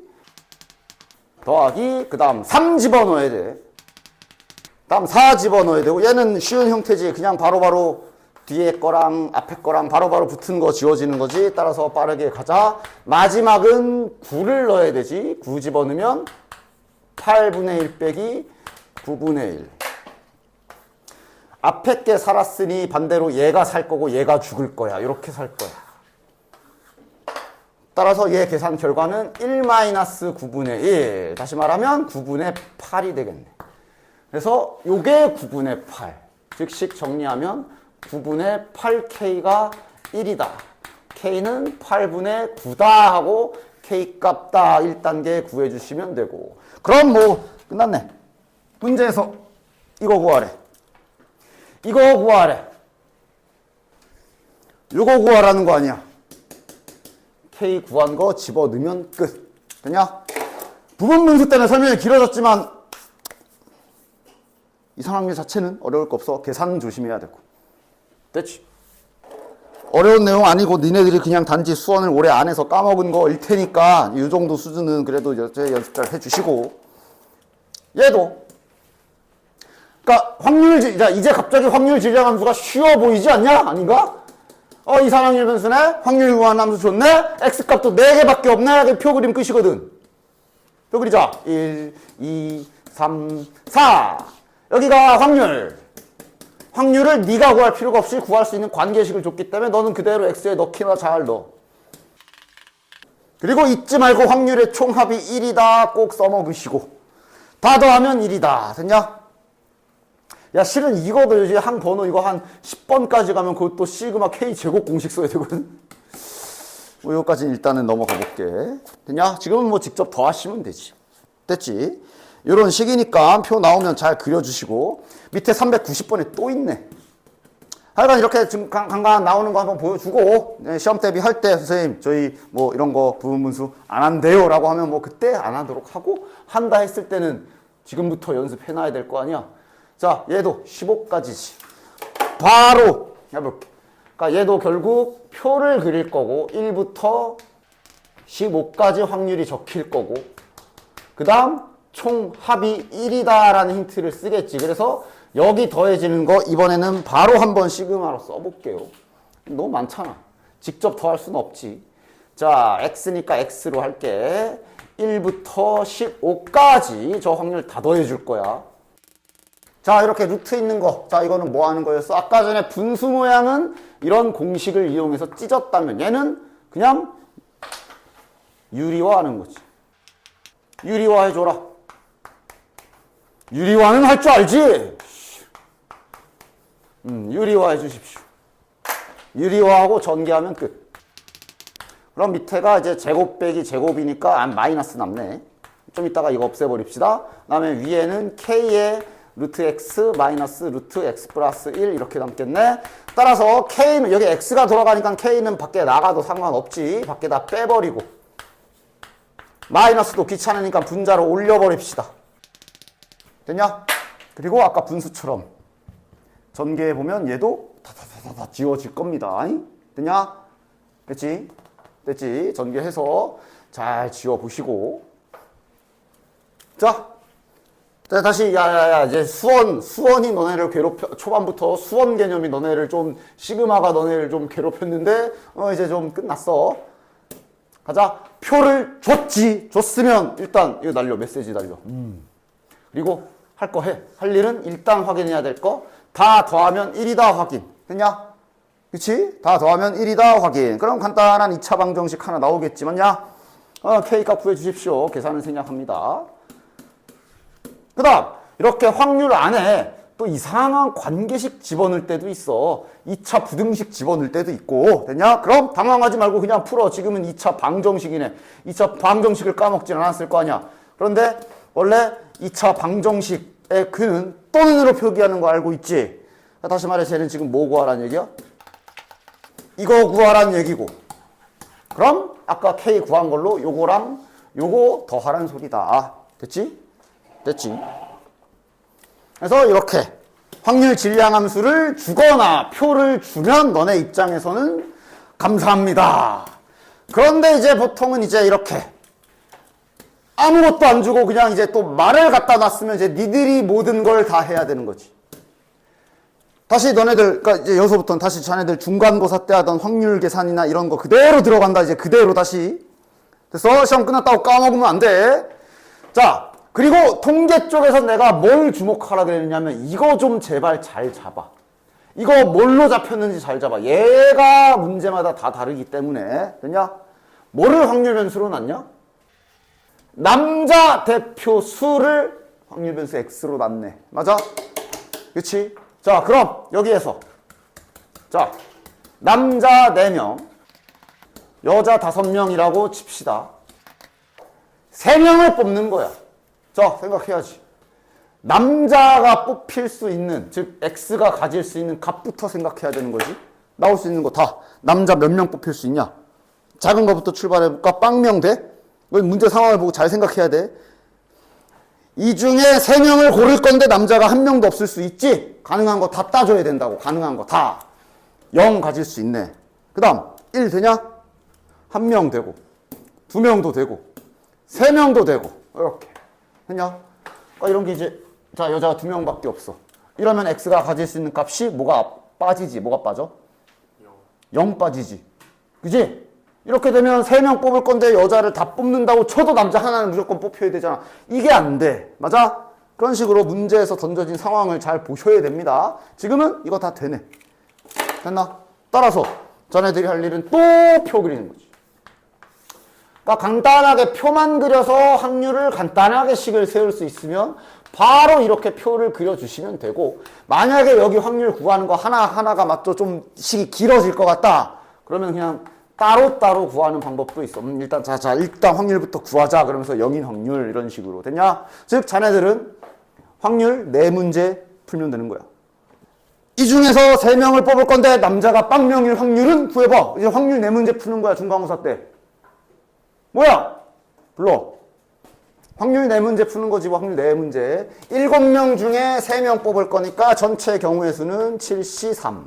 더하기, 그 다음 3 집어넣어야 돼. 다음 4 집어넣어야 되고, 얘는 쉬운 형태지. 그냥 바로바로 뒤에 거랑 앞에 거랑 바로바로 붙은 거 지워지는 거지. 따라서 빠르게 가자. 마지막은 9를 넣어야 되지. 9 집어넣으면 8분의 1 빼기 9분의 1. 앞에 게 살았으니 반대로 얘가 살 거고 얘가 죽을 거야. 이렇게 살 거야. 따라서 얘 계산 결과는 1-9분의 1. 다시 말하면 9분의 8이 되겠네. 그래서 요게 9분의 8. 즉식 정리하면 9분의 8K가 1이다. K는 8분의 9다 하고 K 값 다 1단계 구해주시면 되고. 그럼 뭐 끝났네. 문제에서 이거 구하래. 이거 구하래. 이거 구하라는 거 아니야. K 구한 거 집어넣으면 끝. 되냐? 부분 분수 때문에 설명이 길어졌지만 이 상황 자체는 어려울 거 없어. 계산 조심해야 되고. 됐지? 어려운 내용 아니고 니네들이 그냥 단지 수원을 올해 안 해서 까먹은 거일 테니까 이 정도 수준은 그래도 연습 잘 해주시고. 얘도 그러니까 이제 갑자기 확률 질량 함수가 쉬워 보이지 않냐? 아닌가? 이산확률 변수네? 확률 구하는 함수 좋네? x값도 4개밖에 없네? 표 그림 끝이거든. 표 그리자. 1, 2, 3, 4. 여기가 확률을 네가 구할 필요가 없이 구할 수 있는 관계식을 줬기 때문에 너는 그대로 x에 넣기나 잘 넣어. 그리고 잊지 말고 확률의 총합이 1이다 꼭 써먹으시고. 다 더하면 1이다. 됐냐? 야, 실은 이거도 이제 한 번호 이거 한 10번까지 가면 그것도 시그마 K 제곱 공식 써야 되거든. 뭐 여기까지는 일단은 넘어가 볼게. 됐냐? 지금은 뭐 직접 더하시면 되지. 됐지? 이런 식이니까 표 나오면 잘 그려주시고. 밑에 390번에 또 있네. 하여간 이렇게 지금 간간 나오는 거 한번 보여주고, 시험 대비 할 때 선생님 저희 뭐 이런 거 부분분수 안 한대요 라고 하면 뭐 그때 안 하도록 하고, 한다 했을 때는 지금부터 연습해놔야 될 거 아니야. 자, 얘도 15까지지. 바로 해볼게. 그러니까 얘도 결국 표를 그릴 거고 1부터 15까지 확률이 적힐 거고 그 다음 총 합이 1이다 라는 힌트를 쓰겠지. 그래서 여기 더해지는 거 이번에는 바로 한번 시그마로 써볼게요. 너무 많잖아. 직접 더할 수는 없지. 자, x니까 x로 할게. 1부터 15까지 저 확률 다 더해줄 거야. 자, 이렇게 루트 있는 거. 자, 이거는 뭐 하는 거였어? 아까 전에 분수 모양은 이런 공식을 이용해서 찢었다면 얘는 그냥 유리화하는 거지. 유리화해줘라. 유리화는 할 줄 알지? 유리화해 주십시오. 유리화하고 전개하면 끝. 그럼 밑에가 이제 제곱 빼기 제곱이니까 마이너스 남네. 좀 이따가 이거 없애버립시다. 그 다음에 위에는 k의 루트 x 마이너스 루트 x 플러스 1 이렇게 남겠네. 따라서 k는 여기 x가 돌아가니까 k는 밖에 나가도 상관없지. 밖에다 빼버리고 마이너스도 귀찮으니까 분자로 올려버립시다. 됐냐? 그리고 아까 분수처럼 전개해보면 얘도 다 지워질 겁니다. 됐냐? 됐지? 됐지? 전개해서 잘 지워보시고. 자, 다시 이제 수원이 너네를 초반부터 수원 개념이 너네를 좀 시그마가 너네를 좀 괴롭혔는데 이제 좀 끝났어. 가자. 표를 줬으면 일단 이거 날려. 메시지 날려. 그리고 할 거 해. 할 일은 일단 확인해야 될 거. 다 더하면 1이다 확인. 됐냐? 그치? 다 더하면 1이다 확인. 그럼 간단한 2차 방정식 하나 나오겠지만 K값 구해주십시오. 계산은 생략합니다. 그 다음 이렇게 확률 안에 또 이상한 관계식 집어넣을 때도 있어. 2차 부등식 집어넣을 때도 있고. 됐냐? 그럼 당황하지 말고 그냥 풀어. 지금은 2차 방정식이네. 2차 방정식을 까먹진 않았을 거 아니야. 그런데 원래 2차 방정식의 그는 또는으로 표기하는 거 알고 있지? 다시 말해 쟤는 지금 뭐 구하라는 얘기야? 이거 구하라는 얘기고. 그럼 아까 K 구한 걸로 요거랑 요거 더하라는 소리다. 됐지? 됐지? 그래서 이렇게 확률 질량 함수를 주거나 표를 주면 너네 입장에서는 감사합니다. 그런데 이제 보통은 이제 이렇게 아무것도 안 주고 그냥 이제 또 말을 갖다 놨으면 이제 니들이 모든 걸 다 해야 되는 거지. 다시 너네들, 그러니까 이제 여기서부터는 다시 자네들 중간고사 때 하던 확률 계산이나 이런 거 그대로 들어간다. 이제 그대로 다시. 됐어? 시험 끝났다고 까먹으면 안 돼. 자, 그리고 통계 쪽에서 내가 뭘 주목하라 그랬냐면 이거 좀 제발 잘 잡아. 이거 뭘로 잡혔는지 잘 잡아. 얘가 문제마다 다 다르기 때문에. 됐냐? 뭐를 확률 변수로 놨냐? 남자 대표 수를 확률 변수 X로 놨네. 맞아? 그치? 자, 그럼 여기에서 자, 남자 4명, 여자 5명이라고 칩시다. 3명을 뽑는 거야. 자, 생각해야지. 남자가 뽑힐 수 있는, 즉 X가 가질 수 있는 값부터 생각해야 되는 거지. 나올 수 있는 거 다. 남자 몇 명 뽑힐 수 있냐? 작은 거부터 출발해볼까? 빵명 돼? 문제 상황을 보고 잘 생각해야 돼. 이 중에 3명을 고를 건데 남자가 1명도 없을 수 있지? 가능한 거 다 따줘야 된다고. 가능한 거 다. 0 가질 수 있네. 그 다음 1 되냐? 1명 되고 2명도 되고 3명도 되고 이렇게 됐냐? 이런 게 이제 자 여자가 2명밖에 없어. 이러면 x가 가질 수 있는 값이 뭐가 빠지지? 뭐가 빠져? 0 빠지지. 그지? 이렇게 되면 3명 뽑을 건데 여자를 다 뽑는다고 쳐도 남자 하나는 무조건 뽑혀야 되잖아. 이게 안 돼. 맞아? 그런 식으로 문제에서 던져진 상황을 잘 보셔야 됩니다. 지금은 이거 다 되네. 됐나? 따라서 자네들이 할 일은 또 표 그리는 거지. 그러니까 간단하게 표만 그려서 확률을 간단하게 식을 세울 수 있으면 바로 이렇게 표를 그려주시면 되고, 만약에 여기 확률 구하는 거 하나하나가 맞죠? 좀 식이 길어질 것 같다. 그러면 그냥 따로따로 구하는 방법도 있어. 일단 일단 확률부터 구하자. 그러면서 영인 확률 이런 식으로 됐냐? 즉 자네들은 확률 4문제 풀면 되는 거야. 이 중에서 3명을 뽑을 건데 남자가 빵명일 확률은 구해봐. 이제 확률 4문제 푸는 거야. 중간고사 때. 뭐야? 불러. 확률 4문제 푸는 거지. 확률 4문제. 7명 중에 3명 뽑을 거니까 전체 경우의 수는 7C3.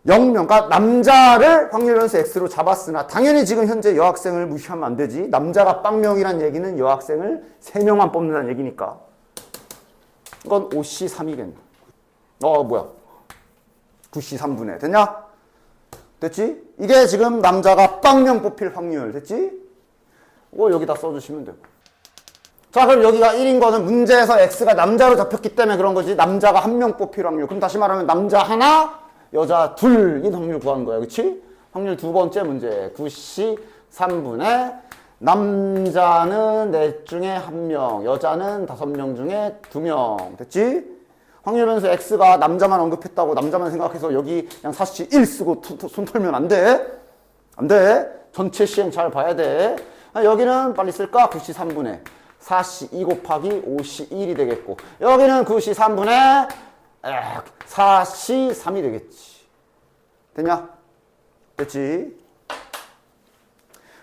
0명. 그러니까 남자를 확률 변수 X로 잡았으나 당연히 지금 현재 여학생을 무시하면 안 되지. 남자가 빵명이란 얘기는 여학생을 3명만 뽑는다는 얘기니까. 이건 5C3이겠네. 뭐야. 9C3분의. 됐냐? 됐지? 이게 지금 남자가 빵명 뽑힐 확률. 됐지? 이거 여기다 써주시면 되고. 자, 그럼 여기가 1인 거는 문제에서 X가 남자로 잡혔기 때문에 그런 거지. 남자가 1명 뽑힐 확률. 그럼 다시 말하면 남자 하나, 여자 둘인 확률 구하는 거야. 그치? 확률 두 번째 문제. 9C3분의 남자는 넷 중에 1명, 여자는 5명 중에 2명. 됐지? 확률 변수 X가 남자만 언급했다고 남자만 생각해서 여기 그냥 4C1 쓰고 손 털면 안 돼. 안 돼. 전체 시행 잘 봐야 돼. 여기는 빨리 쓸까? 9C3분의 4C2 곱하기 5C1이 되겠고, 여기는 9C3분의 4C3이 되겠지. 됐냐? 됐지?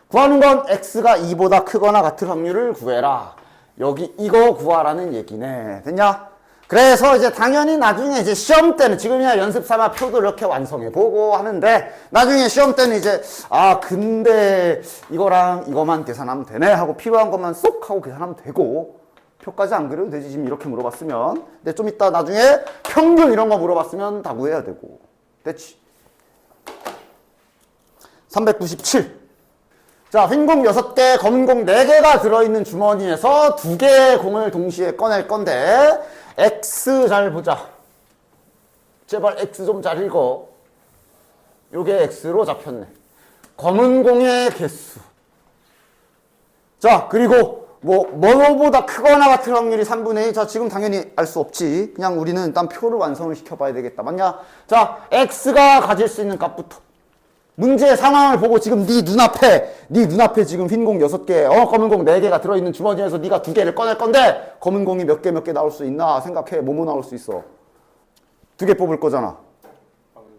구하는 건 X가 2보다 크거나 같을 확률을 구해라. 여기 이거 구하라는 얘기네. 됐냐? 그래서 이제 당연히 나중에 이제 시험 때는 지금이야 연습 삼아 표도 이렇게 완성해 보고 하는데, 나중에 시험 때는 이제 근데 이거랑 이거만 계산하면 되네 하고 필요한 것만 쏙 하고 계산하면 되고, 표까지 안 그려도 되지. 지금 이렇게 물어봤으면. 근데 좀 이따 나중에 평균 이런 거 물어봤으면 다 구해야 되고. 됐지? 397. 자, 흰공 6개, 검은공 4개가 들어있는 주머니에서 2개의 공을 동시에 꺼낼 건데, X 잘 보자. 제발 X 좀 잘 읽어. 요게 X로 잡혔네. 검은 공의 개수. 자, 그리고 뭐보다 크거나 같은 확률이 3분의 1. 자, 지금 당연히 알 수 없지. 그냥 우리는 일단 표를 완성을 시켜봐야 되겠다. 맞냐? 자, X가 가질 수 있는 값부터. 문제의 상황을 보고 지금 네 눈앞에 지금 흰 공 6개, 검은 공 4개가 들어있는 주머니에서 네가 2개를 꺼낼 건데, 검은 공이 몇 개 나올 수 있나 생각해. 뭐뭐 나올 수 있어? 2개 뽑을 거잖아.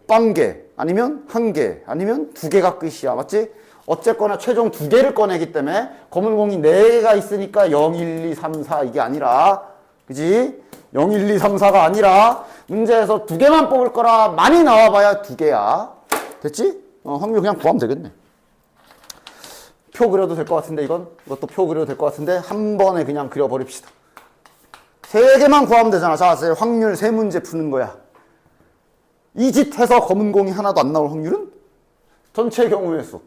빵개, 아니면 1개, 아니면 2개가 끝이야. 맞지? 어쨌거나 최종 2개를 꺼내기 때문에 검은 공이 4개가 있으니까 0, 1, 2, 3, 4 이게 아니라, 그지? 0, 1, 2, 3, 4가 아니라 문제에서 2개만 뽑을 거라 많이 나와봐야 2개야. 됐지? 확률 그냥 구하면 되겠네. 표 그려도 될 것 같은데 이것도 표 그려도 될 것 같은데 한 번에 그냥 그려버립시다. 3개만 구하면 되잖아. 자, 확률 3문제 푸는 거야. 이 짓 해서 검은 공이 하나도 안 나올 확률은? 전체 경우의 수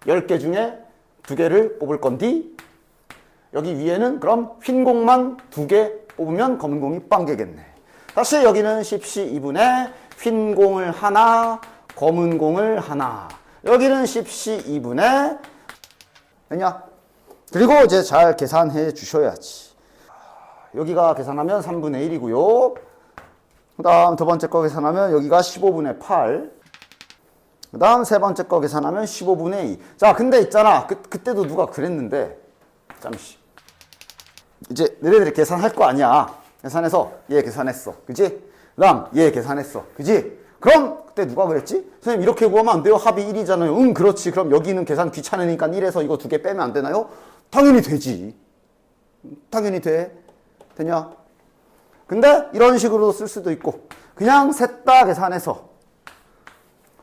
10개 중에 2개를 뽑을 건디, 여기 위에는 그럼 흰 공만 2개 뽑으면 검은 공이 빵개겠네. 다시 여기는 10C2분의 흰 공을 하나, 검은 공을 하나. 여기는 10C2분의 됐냐? 그리고 이제 잘 계산해 주셔야지. 여기가 계산하면 3분의 1이고요. 그 다음 두 번째 거 계산하면 여기가 15분의 8. 그 다음 세 번째 거 계산하면 15분의 2. 자, 근데 있잖아. 그때도 누가 그랬는데, 잠시. 이제 너희들이 계산할 거 아니야. 계산해서 얘 계산했어. 그지? 그 다음 얘 계산했어. 그지? 그럼 그때 누가 그랬지? 선생님 이렇게 구하면 안 돼요. 합이 1이잖아요. 응, 그렇지. 그럼 여기는 계산 귀찮으니까 1에서 이거 2개 빼면 안 되나요? 당연히 되지. 당연히 돼. 되냐? 근데 이런 식으로 쓸 수도 있고, 그냥 셋 다 계산해서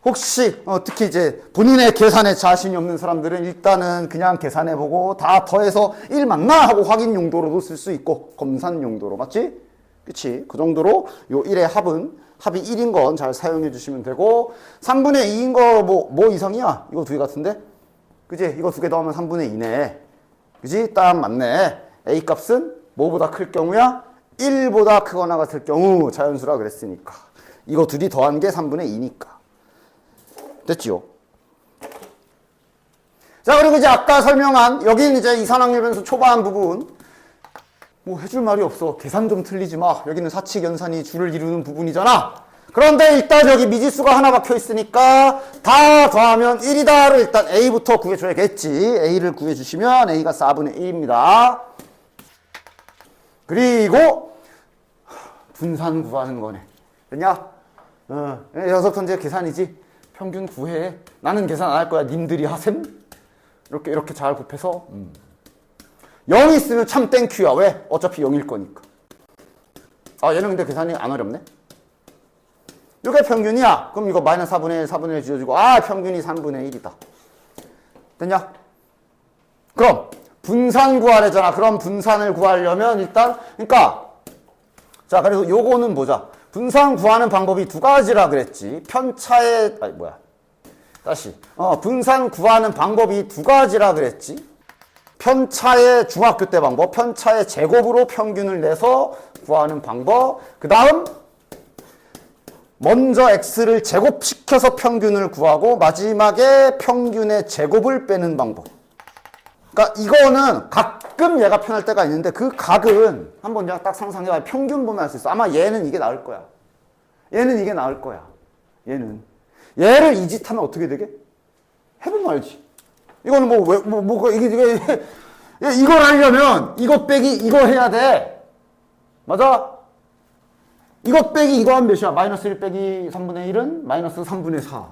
혹시 특히 이제 본인의 계산에 자신이 없는 사람들은 일단은 그냥 계산해보고 다 더해서 1 맞나 하고 확인 용도로도 쓸 수 있고 검산 용도로 맞지? 그치? 그 정도로 요 1의 합이 1인 건 잘 사용해 주시면 되고 3분의 2인 거 뭐 이상이야? 이거 두 개 같은데? 그지? 이거 두 개 더하면 3분의 2네. 그지? 딱 맞네. A 값은 뭐보다 클 경우야? 1보다 크거나 같을 경우 자연수라 그랬으니까. 이거 둘이 더한 게 3분의 2니까. 됐지요? 자, 그리고 이제 아까 설명한 여기는 이제 이산항률 변수 초반 부분 뭐 해줄 말이 없어. 계산 좀 틀리지 마. 여기는 사칙 연산이 줄을 이루는 부분이잖아. 그런데 일단 여기 미지수가 하나 박혀 있으니까 다 더하면 1이다를 일단 A부터 구해줘야겠지. A를 구해주시면 A가 4분의 1입니다. 그리고 분산 구하는 거네. 됐냐? 6번째 계산이지. 평균 구해. 나는 계산 안 할 거야. 님들이 하셈? 이렇게 잘 곱해서 0 있으면 참 땡큐야. 왜? 어차피 0일 거니까. 아, 얘는 근데 계산이 안 어렵네. 이게 평균이야. 그럼 이거 마이너스 4분의 1, 4분의 1 지워주고 평균이 3분의 1이다. 됐냐? 그럼 분산 구하래잖아. 그럼 분산을 구하려면 일단 그러니까 자, 그래서 요거는 보자. 분산 구하는 방법이 두 가지라 그랬지. 분산 구하는 방법이 두 가지라 그랬지. 편차의 중학교 때 방법, 편차의 제곱으로 평균을 내서 구하는 방법. 그 다음 먼저 x를 제곱시켜서 평균을 구하고 마지막에 평균의 제곱을 빼는 방법. 그러니까 이거는 가끔 얘가 편할 때가 있는데 그 각은 한번 그냥 딱 상상해봐. 평균 보면 알 수 있어. 아마 얘는 이게 나을 거야. 얘는 이게 나을 거야. 얘를 이 짓 하면 어떻게 되게? 해보면 알지. 이거는 이걸 하려면 이거 빼기 이거 해야 돼. 맞아? 이거 빼기 이거 하면 몇이야? 마이너스 1 빼기 3분의 1은 마이너스 3분의 4.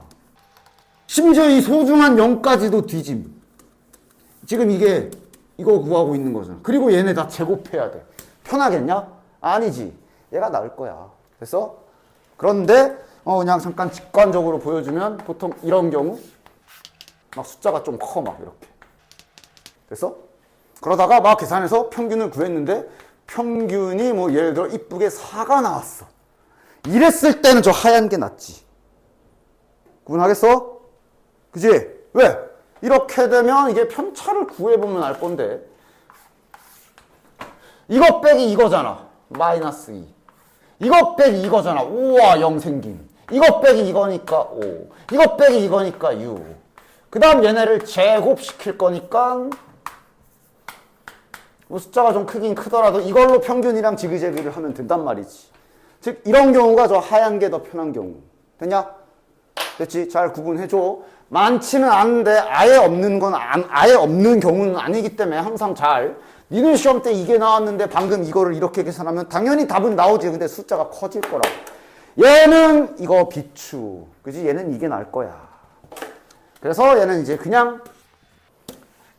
심지어 이 소중한 0까지도 뒤짐. 지금 이거 구하고 있는 거잖아. 그리고 얘네 다 제곱해야 돼. 편하겠냐? 아니지. 얘가 나을 거야. 됐어? 그런데 그냥 잠깐 직관적으로 보여주면 보통 이런 경우 막 숫자가 좀 커 막 이렇게. 됐어? 그러다가 막 계산해서 평균을 구했는데 평균이 뭐 예를 들어 이쁘게 4가 나왔어. 이랬을 때는 저 하얀 게 낫지. 구분하겠어? 그지? 왜? 이렇게 되면 이게 편차를 구해보면 알 건데 이거 빼기 이거잖아. 마이너스 2. 이거 빼기 이거잖아. 우와 0 생김. 이거 빼기 이거니까 5. 이거 빼기 이거니까 6. 그 다음 얘네를 제곱시킬 거니까 뭐 숫자가 좀 크긴 크더라도 이걸로 평균이랑 지그재그를 하면 된단 말이지. 즉 이런 경우가 저 하얀 게 더 편한 경우. 됐냐? 됐지? 잘 구분해줘. 많지는 않은데 아예 없는 경우는 아니기 때문에 항상 잘 니네 시험 때 이게 나왔는데 방금 이거를 이렇게 계산하면 당연히 답은 나오지. 근데 숫자가 커질 거라고. 얘는 이거 비추. 그지? 얘는 이게 나을 거야. 그래서 얘는 이제 그냥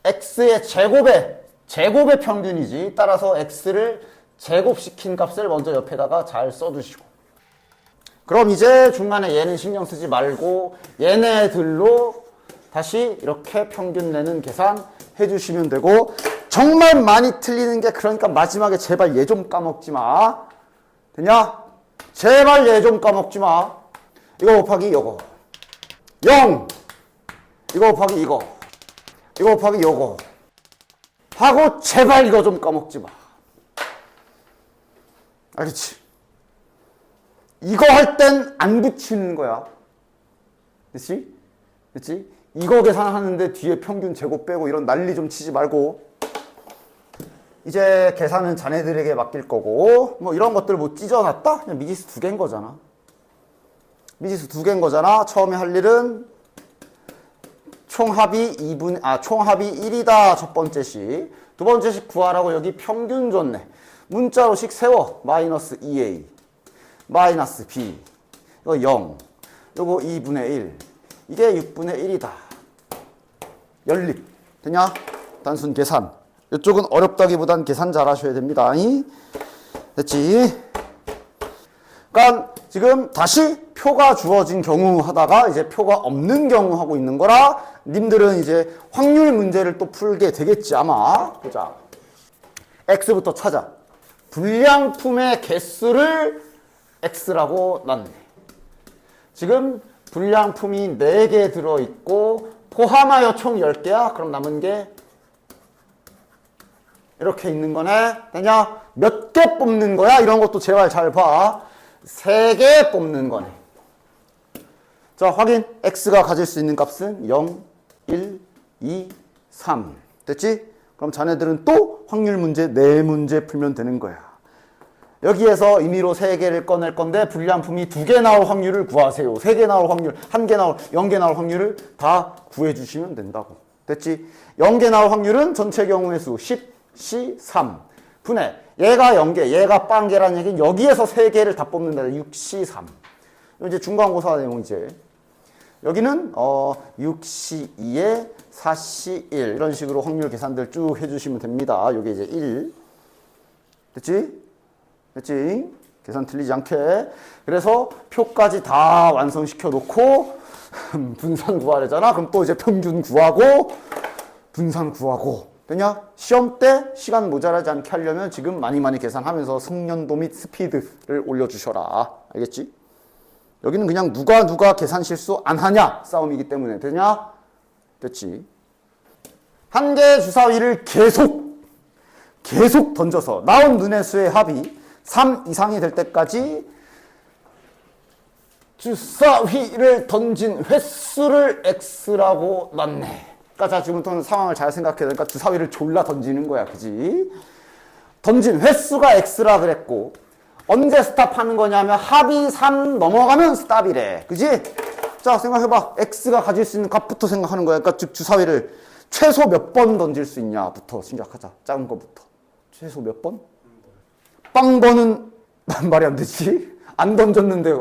x의 제곱의 평균이지. 따라서 x를 제곱시킨 값을 먼저 옆에다가 잘 써두시고. 그럼 이제 중간에 얘는 신경 쓰지 말고 얘네들로 다시 이렇게 평균 내는 계산 해주시면 되고 정말 많이 틀리는 게 그러니까 마지막에 제발 얘 좀 까먹지 마. 됐냐? 제발 얘 좀 까먹지 마. 이거 곱하기 요거 0 이거 곱하기 이거 곱하기 요거 하고 제발 이거 좀 까먹지 마. 알겠지? 이거 할 땐 안 붙이는 거야. 그치? 그치? 이거 계산하는데 뒤에 평균 제곱 빼고 이런 난리 좀 치지 말고 이제 계산은 자네들에게 맡길 거고 뭐 이런 것들 뭐 찢어놨다? 그냥 미지수 2개인 거잖아. 미지수 2개인 거잖아. 처음에 할 일은 총합이 1이다. 첫 번째 식. 두 번째 식 구하라고 여기 평균 줬네. 문자로식 세워. 마이너스 2a. 마이너스 b. 이거 0. 이거 2분의 1. 이게 6분의 1이다. 연립. 되냐? 단순 계산. 이쪽은 어렵다기보단 계산 잘 하셔야 됩니다. 됐지? 그러니까 지금 다시 표가 주어진 경우 하다가 이제 표가 없는 경우 하고 있는 거라 님들은 이제 확률 문제를 또 풀게 되겠지 아마. 보자. x부터 찾아. 불량품의 개수를 x라고 놨네. 지금 불량품이 4개 들어있고 포함하여 총 10개야. 그럼 남은 게 이렇게 있는 거네. 되냐? 몇 개 뽑는 거야? 이런 것도 제발 잘 봐. 3개 뽑는 거네. 자, 확인. x가 가질 수 있는 값은 0, 1, 2, 3. 됐지? 그럼 자네들은 또 확률 문제 4문제 풀면 되는 거야. 여기에서 임의로 3개를 꺼낼 건데 불량품이 2개 나올 확률을 구하세요. 3개 나올 확률, 1개 나올, 0개 나올 확률을 다 구해주시면 된다고. 됐지? 0개 나올 확률은 전체 경우의 수 10, C, 3. 분해. 얘가 0개, 얘가 빵개라는 얘기는 여기에서 3개를 다 뽑는다. 6C, 3. 이제 중간고사 내용 이제. 여기는 6C2에 4C1 이런 식으로 확률 계산들 쭉 해주시면 됩니다. 요게 이제 1. 됐지? 됐지? 계산 틀리지 않게. 그래서 표까지 다 완성시켜 놓고 분산 구하래잖아. 그럼 또 이제 평균 구하고 분산 구하고. 되냐? 시험 때 시간 모자라지 않게 하려면 지금 많이 계산하면서 숙련도 및 스피드를 올려주셔라. 알겠지? 여기는 그냥 누가 계산 실수 안 하냐 싸움이기 때문에. 되냐? 됐지? 한 개의 주사위를 계속 던져서 나온 눈의 수의 합이 3 이상이 될 때까지 주사위를 던진 횟수를 x라고 놨네. 그러니까 자, 지금부터는 상황을 잘 생각해야 되니까 주사위를 졸라 던지는 거야. 그지? 던진 횟수가 x라 그랬고 언제 스탑하는 거냐면 합이 3 넘어가면 스탑이래. 그지? 자, 생각해봐. x가 가질 수 있는 값부터 생각하는 거야. 그러니까 즉 주사위를 최소 몇 번 던질 수 있냐부터 생각하자. 작은 거부터. 최소 몇 번? 빵번은 말이 안 되지? 안 던졌는데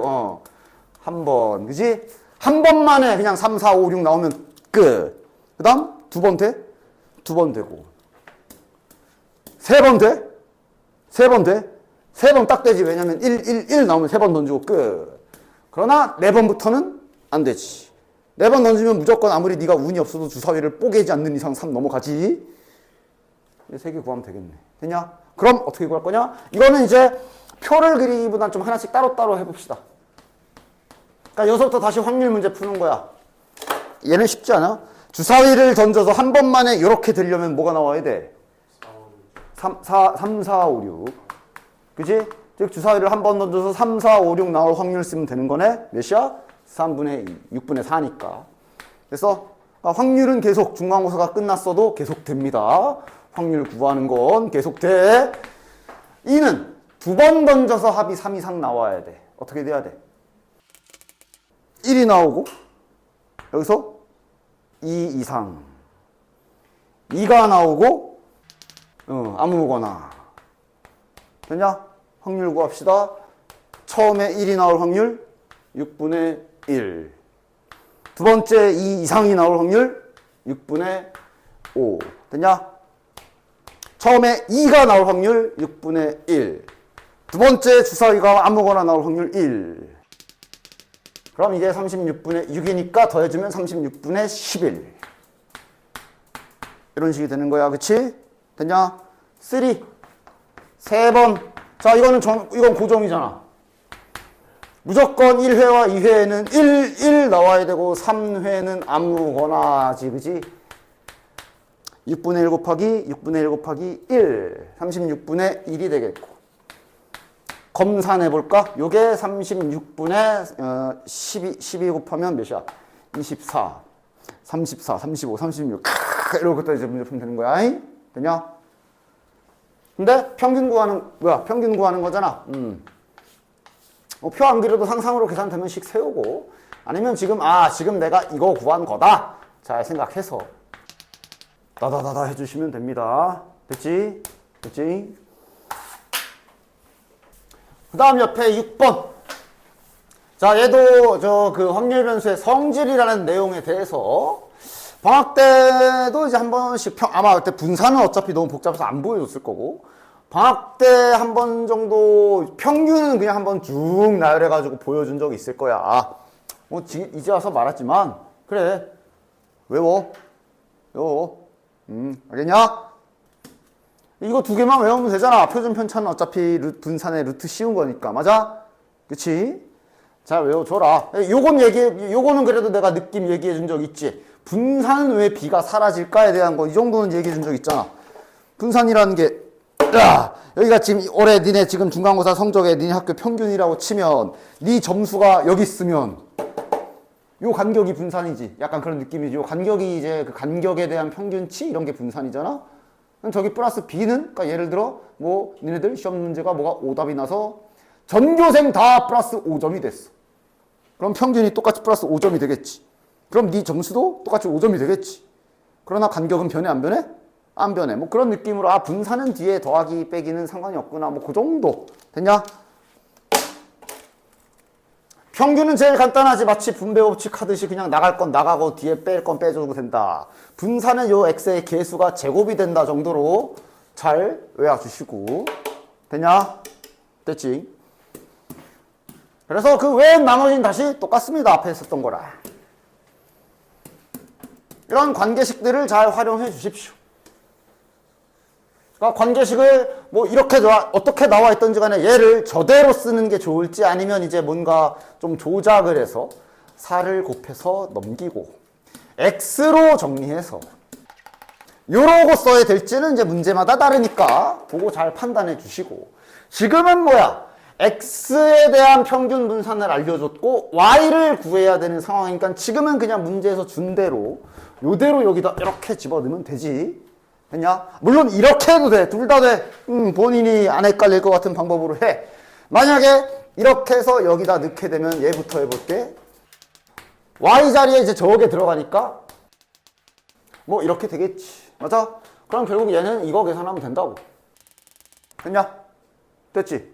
한 번. 그지? 한 번만에 그냥 3, 4, 5, 6 나오면 끝. 그 다음 2번 돼? 2번 되고 3번 돼? 3번 돼? 3번 딱 되지. 왜냐면 1 나오면 3번 던지고 끝. 그러나 4번부터는 안 되지. 4번 던지면 무조건 아무리 네가 운이 없어도 주사위를 뽀개지 않는 이상 3 넘어가지. 3개 구하면 되겠네. 됐냐? 그럼 어떻게 구할 거냐? 이거는 이제 표를 그리기보단 좀 하나씩 따로따로 해봅시다. 그러니까 여기서부터 다시 확률 문제 푸는 거야. 얘는 쉽지 않아? 주사위를 던져서 한 번만에 이렇게 되려면 뭐가 나와야 돼? 3, 4, 5, 6. 그지? 즉 주사위를 한 번 던져서 3, 4, 5, 6 나올 확률 쓰면 되는 거네? 몇이야? 3분의 2, 6분의 4니까. 그래서 확률은 계속 중간고사가 끝났어도 계속 됩니다. 확률 구하는 건 계속 돼. 2는 2번 던져서 합이 3 이상 나와야 돼. 어떻게 돼야 돼? 1이 나오고 여기서 2 이상 2가 나오고 아무거나. 됐냐? 확률 구합시다. 처음에 1이 나올 확률 6분의 1. 두 번째 2 이상이 나올 확률 6분의 5. 됐냐? 처음에 2가 나올 확률 6분의 1. 두 번째 주사위가 아무거나 나올 확률 1. 그럼 이게 36분의 6이니까 더해주면 36분의 11. 이런 식이 되는 거야. 그치? 됐냐? 3. 3번. 자, 이건 고정이잖아. 무조건 1회와 2회에는 1 나와야 되고 3회는 아무거나지. 그지? 6분의 1 곱하기 6분의 1 곱하기 1. 36분의 1이 되겠고. 검산해볼까? 요게 36분의 12 곱하면 몇이야? 24, 34, 35, 36. 이러고 이제 문제 풀면 되는 거야. 되냐? 근데 평균 구하는 거잖아. 표 안 그려도 상상으로 계산되면 식 세우고, 아니면 지금 내가 이거 구한 거다. 잘 생각해서 다다다다 해주시면 됩니다. 됐지? 됐지? 그 다음 옆에 6번. 자, 얘도 그 확률 변수의 성질이라는 내용에 대해서 방학 때도 이제 한 번씩 아마 그때 분산은 어차피 너무 복잡해서 안 보여줬을 거고, 방학 때 한 번 정도 평균은 그냥 한번 쭉 나열해가지고 보여준 적이 있을 거야. 뭐 이제 와서 말하지만 그래 외워. 알겠냐? 이거 두 개만 외우면 되잖아. 표준 편차는 어차피 분산의 루트 씌운 거니까. 맞아? 그치? 잘 외워줘라. 요거는 그래도 내가 느낌 얘기해 준 적 있지. 분산은 왜 B가 사라질까에 대한 거 이 정도는 얘기해 준 적 있잖아. 분산이라는 게 여기가 지금 올해 니네 지금 중간고사 성적에 니네 학교 평균이라고 치면 네 점수가 여기 있으면 요 간격이 분산이지. 약간 그런 느낌이지. 요 간격이 이제 그 간격에 대한 평균치 이런 게 분산이잖아. 그럼 저기 플러스 B는 그러니까 예를 들어 뭐 니네들 시험 문제가 뭐가 오답이 나서 전교생 다 플러스 5점이 됐어. 그럼 평균이 똑같이 플러스 5점이 되겠지. 그럼 네 점수도 똑같이 5점이 되겠지. 그러나 간격은 변해 안 변해? 안 변해. 뭐 그런 느낌으로 분산은 뒤에 더하기 빼기는 상관이 없구나. 뭐 그 정도. 됐냐? 평균은 제일 간단하지. 마치 분배 법칙 하듯이 그냥 나갈 건 나가고 뒤에 뺄 건 빼줘도 된다. 분산은 요 x의 개수가 제곱이 된다 정도로 잘 외워주시고. 됐냐? 됐지? 그래서 그 외엔 나머지는 다시 똑같습니다. 앞에 있었던 거라. 이런 관계식들을 잘 활용해 주십시오. 그러니까 관계식을 뭐 이렇게 어떻게 나와 있던지 간에 얘를 저대로 쓰는 게 좋을지 아니면 이제 뭔가 좀 조작을 해서 4를 곱해서 넘기고 x로 정리해서 요러고 써야 될지는 이제 문제마다 다르니까 그거 잘 판단해 주시고. 지금은 뭐야? x에 대한 평균 분산을 알려줬고 y를 구해야 되는 상황이니까 지금은 그냥 문제에서 준 대로 요대로 여기다 이렇게 집어넣으면 되지. 됐냐? 물론 이렇게 해도 돼. 둘 다 돼. 본인이 안 헷갈릴 것 같은 방법으로 해. 만약에 이렇게 해서 여기다 넣게 되면 얘부터 해볼게. y 자리에 이제 저게 들어가니까 뭐 이렇게 되겠지. 맞아? 그럼 결국 얘는 이거 계산하면 된다고. 됐냐? 됐지?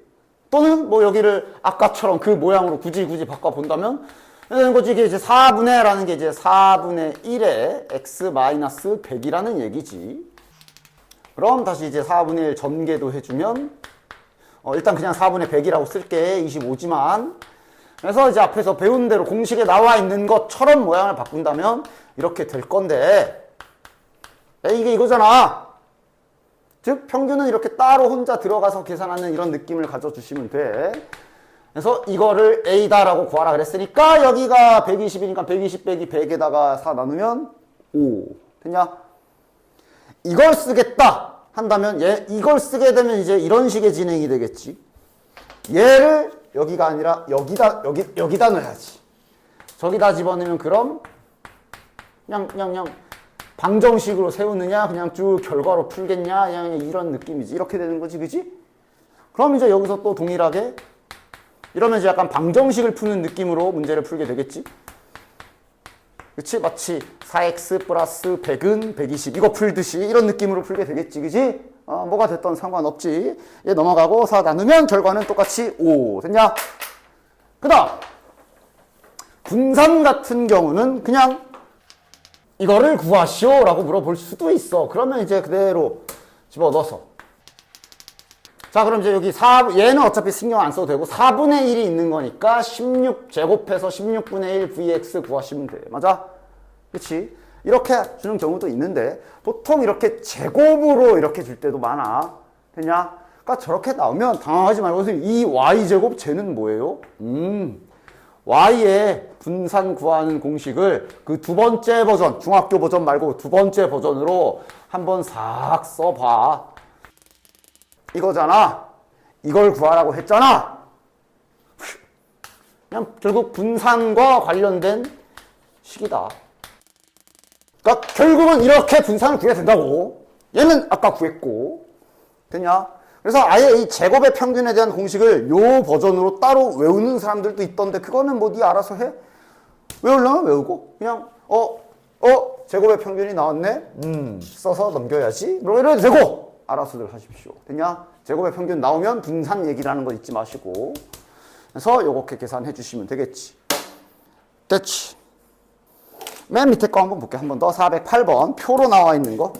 또는 뭐 여기를 아까처럼 그 모양으로 굳이 바꿔본다면 되는 거지. 이게 이제 4분의 라는 게 이제 4분의 1에 x-100이라는 얘기지. 그럼 다시 이제 4분의 1 전개도 해주면 일단 그냥 4분의 100이라고 쓸게. 25지만. 그래서 이제 앞에서 배운 대로 공식에 나와 있는 것처럼 모양을 바꾼다면 이렇게 될 건데 이게 이거잖아. 즉 평균은 이렇게 따로 혼자 들어가서 계산하는 이런 느낌을 가져주시면 돼. 그래서 이거를 A다라고 구하라 그랬으니까 여기가 120이니까 120 빼기 100에다가 4 나누면 5. 됐냐? 이걸 쓰겠다 한다면 이걸 쓰게 되면 이제 이런 식의 진행이 되겠지. 얘를 여기가 아니라 여기다 넣어야지. 저기다 집어넣으면 그럼 그냥 방정식으로 세우느냐 그냥 쭉 결과로 풀겠냐 그냥 이런 느낌이지. 이렇게 되는 거지. 그지? 그럼 이제 여기서 또 동일하게 이러면 이제 약간 방정식을 푸는 느낌으로 문제를 풀게 되겠지. 그치? 마치 4x 플러스 100은 120 이거 풀듯이 이런 느낌으로 풀게 되겠지. 그지? 뭐가 됐던 상관없지. 얘 넘어가고 4 나누면 결과는 똑같이 5. 됐냐? 그 다음 분산 같은 경우는 그냥 이거를 구하시오 라고 물어볼 수도 있어. 그러면 이제 그대로 집어넣어서 자 그럼 이제 여기 얘는 어차피 신경 안 써도 되고 4분의 1이 있는 거니까 16 제곱해서 16분의 1 vx 구하시면 돼. 맞아? 그치? 이렇게 주는 경우도 있는데 보통 이렇게 제곱으로 이렇게 줄 때도 많아. 됐냐? 그러니까 저렇게 나오면 당황하지 말고 선생님 이 y제곱 쟤는 뭐예요? y의 분산 구하는 공식을 그 두 번째 버전 중학교 버전 말고 두 번째 버전으로 한번 싹 써봐. 이거잖아. 이걸 구하라고 했잖아. 그냥 결국 분산과 관련된 식이다. 그러니까 결국은 이렇게 분산을 구해야 된다고. 얘는 아까 구했고. 됐냐? 그래서 아예 이 제곱의 평균에 대한 공식을 요 버전으로 따로 외우는 사람들도 있던데 그거는 뭐 네 알아서 해. 외우려면 외우고 그냥 제곱의 평균이 나왔네. 써서 넘겨야지. 뭐 이래도 되고. 알아서들 하십시오. 됐냐? 제곱의 평균 나오면 분산 얘기라는 거 잊지 마시고. 그래서 요렇게 계산해 주시면 되겠지. 됐지? 맨 밑에 거 한번 볼게. 한 번 더. 408번 표로 나와 있는 거.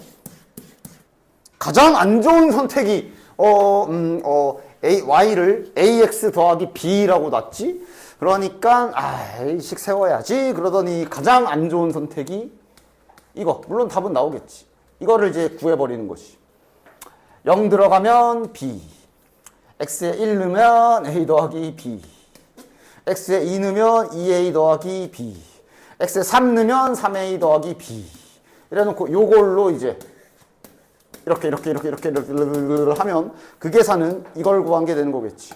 가장 안 좋은 선택이 y를 ax 더하기 b라고 놨지? 그러니까 식 세워야지. 그러더니 가장 안 좋은 선택이 이거. 물론 답은 나오겠지. 이거를 이제 구해버리는 것이. 0 들어가면 b. x에 1 넣으면 a 더하기 b. x에 2 넣으면 2a 더하기 b. x에 3 넣으면 3a 더하기 b. 이래놓고 요걸로 이제 이렇게 하면 그 계산은 이걸 구한 게 되는 거겠지.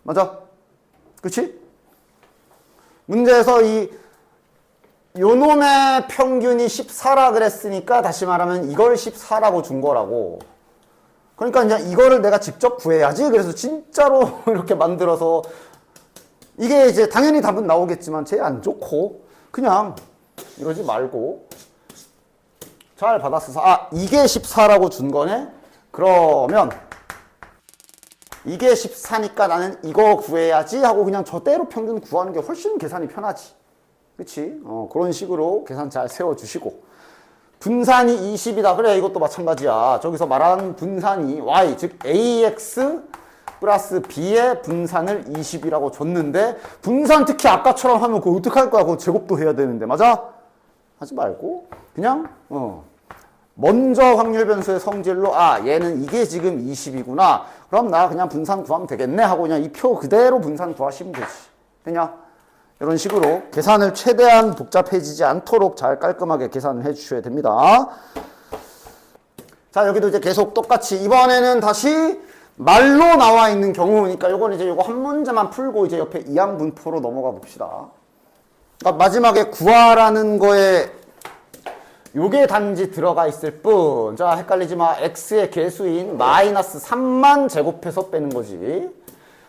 맞아? 그치? 문제에서 요놈의 평균이 14라 그랬으니까 다시 말하면 이걸 14라고 준 거라고. 그러니까 이제 이거를 내가 직접 구해야지. 그래서 진짜로 이렇게 만들어서 이게 이제 당연히 답은 나오겠지만 제일 안 좋고 그냥 이러지 말고 잘 받았어서 이게 14라고 준 거네? 그러면 이게 14니까 나는 이거 구해야지 하고 그냥 저대로 평균 구하는 게 훨씬 계산이 편하지. 그치? 그런 식으로 계산 잘 세워주시고 분산이 20이다. 그래 이것도 마찬가지야. 저기서 말한 분산이 y 즉 ax 플러스 b의 분산을 20이라고 줬는데 분산 특히 아까처럼 하면 그거 어떡할 거야. 그거 제곱도 해야 되는데 맞아? 하지 말고 그냥 먼저 확률 변수의 성질로 얘는 이게 지금 20이구나. 그럼 나 그냥 분산 구하면 되겠네 하고 그냥 이 표 그대로 분산 구하시면 되지. 되냐? 이런 식으로 계산을 최대한 복잡해지지 않도록 잘 깔끔하게 계산을 해 주셔야 됩니다. 자, 여기도 이제 계속 똑같이 이번에는 다시 말로 나와 있는 경우니까 요건 이제 요거 한 문제만 풀고 이제 옆에 이항분포로 넘어가 봅시다. 그러니까 마지막에 구하라는 거에 요게 단지 들어가 있을 뿐. 자, 헷갈리지 마. x의 개수인 마이너스 3만 제곱해서 빼는 거지.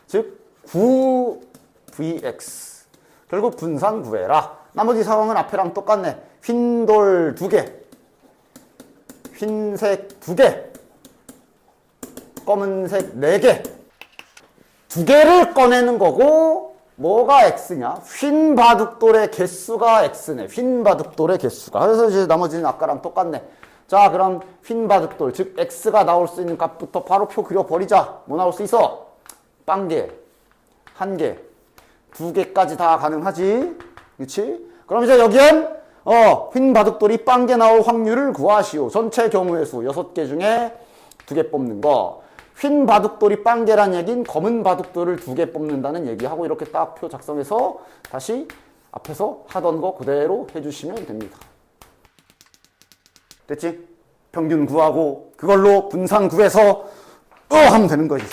즉 9vx. 결국 분산 구해라. 나머지 상황은 앞에랑 똑같네. 휜돌 2개, 흰색 2개, 검은색 4개. 2개를 꺼내는 거고 뭐가 x냐? 휜 바둑돌의 개수가 x네. 휜 바둑돌의 개수가. 그래서 이제 나머지는 아까랑 똑같네. 자, 그럼 휜 바둑돌 즉 x가 나올 수 있는 값부터 바로 표 그려버리자. 뭐 나올 수 있어? 빵개, 1개, 2개까지 다 가능하지. 그치? 그럼 이제 여기엔 휜 바둑돌이 빵개 나올 확률을 구하시오. 전체 경우의 수 6개 중에 2개 뽑는 거. 휜 바둑돌이 빵개란 얘긴 검은 바둑돌을 2개 뽑는다는 얘기하고 이렇게 딱 표 작성해서 다시 앞에서 하던 거 그대로 해주시면 됩니다. 됐지? 평균 구하고 그걸로 분산 구해서 하면 되는 거지.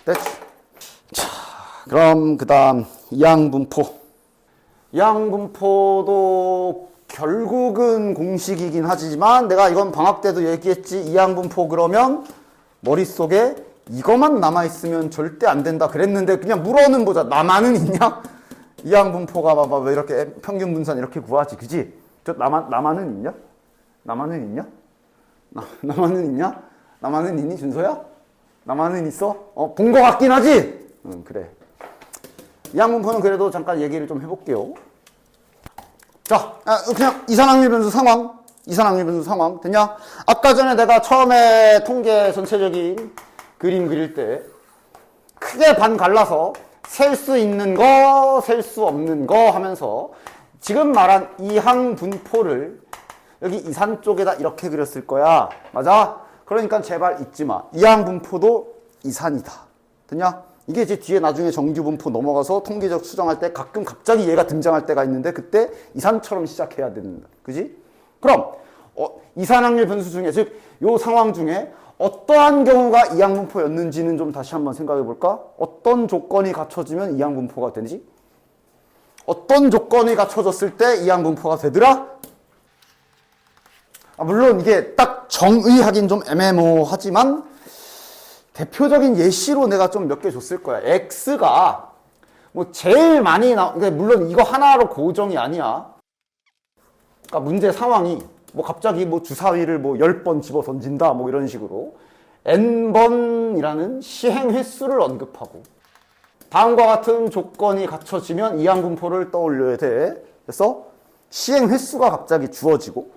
됐지? 자, 그럼 그 다음 이항분포. 이항분포도 결국은 공식이긴 하지만 내가 이건 방학 때도 얘기했지. 이항분포 그러면 머릿속에 이거만 남아있으면 절대 안 된다 그랬는데 그냥 물어는 보자. 나만은 있냐? 이항분포가 봐봐. 왜 이렇게 평균 분산 이렇게 구하지? 그지? 나만은 있냐? 나만은 있냐? 나만은 있냐? 나만은 있니? 준서야? 나만은 있어? 본 거 같긴 하지? 응, 그래. 이항분포는 그래도 잠깐 얘기를 좀 해볼게요. 자, 그냥 이산확률 변수 상황. 이산확률 변수 상황. 됐냐? 아까 전에 내가 처음에 통계 전체적인 그림 그릴 때 크게 반 갈라서 셀 수 있는 거, 셀 수 없는 거 하면서 지금 말한 이항분포를 여기 이산 쪽에다 이렇게 그렸을 거야. 맞아? 그러니까 제발 잊지 마. 이항분포도 이산이다. 됐냐? 이게 이제 뒤에 나중에 정규분포 넘어가서 통계적 수정할 때 가끔 갑자기 얘가 등장할 때가 있는데 그때 이산처럼 시작해야 된다. 그지? 그럼 이산확률 변수 중에 즉 요 상황 중에 어떠한 경우가 이항분포였는지는 좀 다시 한번 생각해 볼까? 어떤 조건이 갖춰지면 이항분포가 되지? 어떤 조건이 갖춰졌을 때 이항분포가 되더라? 물론 이게 딱 정의하긴 좀 애매모호하지만 대표적인 예시로 내가 좀 몇 개 줬을 거야. X가 뭐 제일 많이 물론 이거 하나로 고정이 아니야. 그러니까 문제 상황이 뭐 갑자기 뭐 주사위를 뭐 10번 집어 던진다 뭐 이런 식으로 n번이라는 시행 횟수를 언급하고 다음과 같은 조건이 갖춰지면 이항분포를 떠올려야 돼. 그래서 시행 횟수가 갑자기 주어지고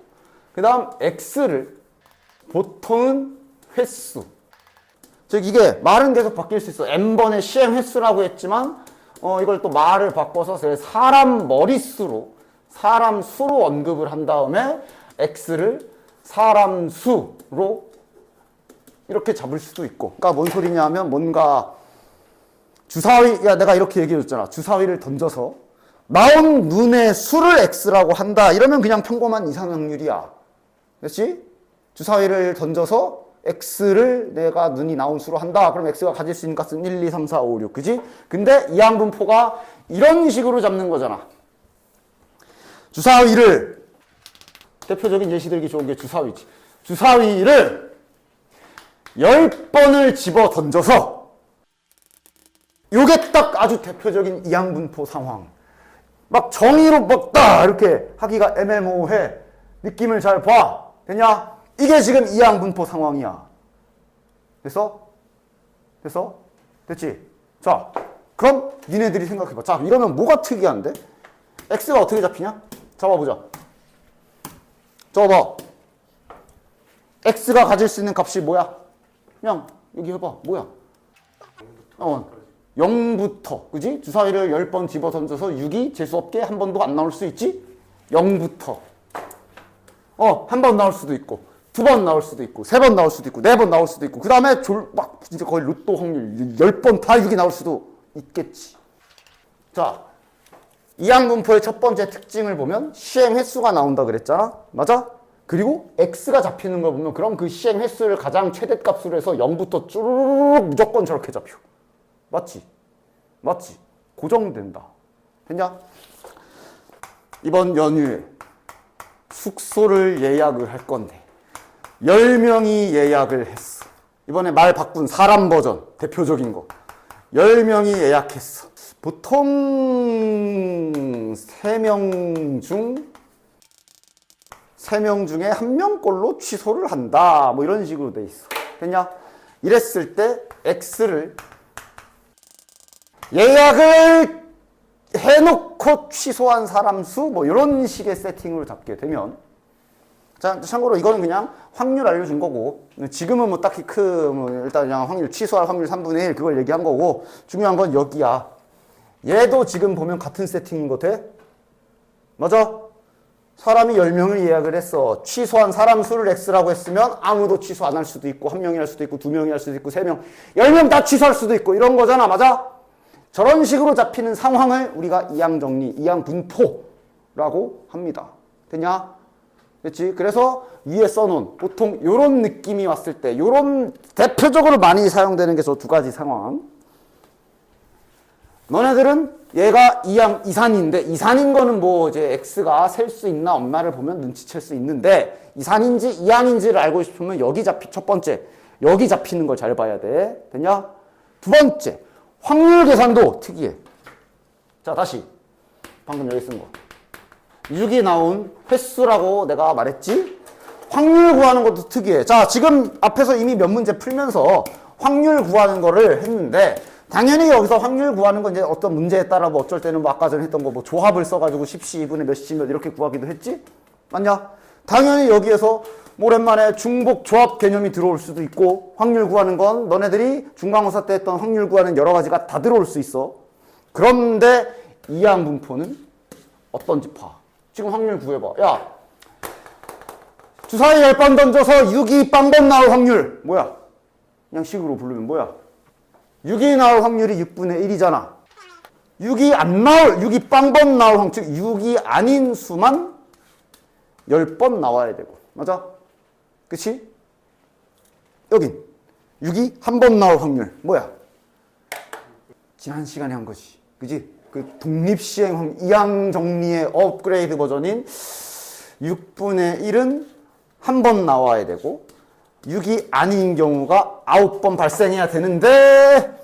그 다음 x를 보통은 횟수 즉 이게 말은 계속 바뀔 수 있어. n번의 시행 횟수라고 했지만 이걸 또 말을 바꿔서 사람 머릿수로 사람 수로 언급을 한 다음에 x를 사람 수로 이렇게 잡을 수도 있고. 그러니까 뭔 소리냐면 뭔가 주사위, 야 내가 이렇게 얘기해줬잖아. 주사위를 던져서 나온 눈의 수를 x라고 한다. 이러면 그냥 평범한 이상확률이야. 그렇지? 주사위를 던져서 x를 내가 눈이 나온 수로 한다. 그럼 x가 가질 수 있는 값은 1, 2, 3, 4, 5, 6. 그지? 근데 이항분포가 이런 식으로 잡는 거잖아. 주사위를, 대표적인 예시 들기 좋은 게 주사위지. 주사위를 10번을 집어 던져서 요게 딱 아주 대표적인 이항분포 상황. 막 정의로 먹다 이렇게 하기가 애매모호해. 느낌을 잘 봐. 됐냐? 이게 지금 이항분포 상황이야. 됐어? 됐어? 됐지? 자, 그럼 니네들이 생각해봐. 자, 이러면 뭐가 특이한데? x가 어떻게 잡히냐? 잡아보자. 잡아봐. x가 가질 수 있는 값이 뭐야? 그냥 여기 해봐. 뭐야? 0부터. 그지? 주사위를 10번 집어 던져서 6이 재수없게 한 번도 안 나올 수 있지? 0부터. 한 번 나올 수도 있고, 2번 나올 수도 있고, 3번 나올 수도 있고, 4번 나올 수도 있고, 그 다음에 막 진짜 거의 로또 확률 10번 다 6이 나올 수도 있겠지. 자, 이항분포의 첫 번째 특징을 보면 시행 횟수가 나온다 그랬잖아? 맞아? 그리고 x가 잡히는 걸 보면 그럼 그 시행 횟수를 가장 최대값으로 해서 0부터 쭈르륵 무조건 저렇게 잡혀. 맞지? 맞지? 고정된다. 됐냐? 이번 연휴에 숙소를 예약을 할 건데 10명이 예약을 했어. 이번에 말 바꾼 사람 버전 대표적인 거 10명이 예약했어. 보통 3명 중에 1명꼴로 취소를 한다. 뭐 이런 식으로 돼 있어. 됐냐? 이랬을 때 x를 예약을 해놓고 취소한 사람 수 뭐 이런 식의 세팅으로 잡게 되면, 자, 참고로 이거는 그냥 확률 알려준 거고, 지금은 뭐 딱히 일단 그냥 확률, 취소할 확률 3분의 1 그걸 얘기한 거고, 중요한 건 여기야. 얘도 지금 보면 같은 세팅인 거 돼? 맞아? 사람이 10명을 예약을 했어. 취소한 사람 수를 x라고 했으면 아무도 취소 안 할 수도 있고, 1명이 할 수도 있고, 2명이 할 수도 있고, 3명, 10명 다 취소할 수도 있고, 이런 거잖아. 맞아? 저런 식으로 잡히는 상황을 우리가 이항정리, 이항분포라고 합니다. 됐냐? 됐지? 그래서 위에 써놓은 보통 이런 느낌이 왔을 때, 이런 대표적으로 많이 사용되는 게 저 두 가지 상황. 너네들은 얘가 이산인데, 이산인 거는 뭐 이제 x가 셀 수 있나 없나를 보면 눈치챌 수 있는데, 이산인지 이항인지를 알고 싶으면 첫 번째, 여기 잡히는 걸 잘 봐야 돼. 됐냐? 두 번째, 확률 계산도 특이해. 자, 다시. 방금 여기 쓴 거. 6이 나온 횟수라고 내가 말했지? 확률 구하는 것도 특이해. 자, 지금 앞에서 이미 몇 문제 풀면서 확률 구하는 거를 했는데, 당연히 여기서 확률 구하는 건 이제 어떤 문제에 따라 뭐 어쩔 때는 뭐 아까 전에 했던 거 뭐 조합을 써가지고 10시 2분에 몇 시 몇 이렇게 구하기도 했지? 맞냐? 당연히 여기에서 오랜만에 중복 조합 개념이 들어올 수도 있고, 확률 구하는 건 너네들이 중간고사 때 했던 확률 구하는 여러 가지가 다 들어올 수 있어. 그런데 이항분포는 어떤지 봐. 지금 확률 구해봐. 야, 주사위 10번 던져서 6이 빵번 나올 확률 뭐야? 그냥 식으로 부르면 뭐야? 6이 나올 확률이 6분의 1이잖아. 6이 빵번 나올 확률, 즉 6이 아닌 수만 10번 나와야 되고. 맞아? 그치? 여긴 6이 한 번 나올 확률 뭐야? 지난 시간에 한 거지. 그지? 그 독립시행 확률, 이항정리의 업그레이드 버전인 6분의 1은 한 번 나와야 되고, 6이 아닌 경우가 9번 발생해야 되는데,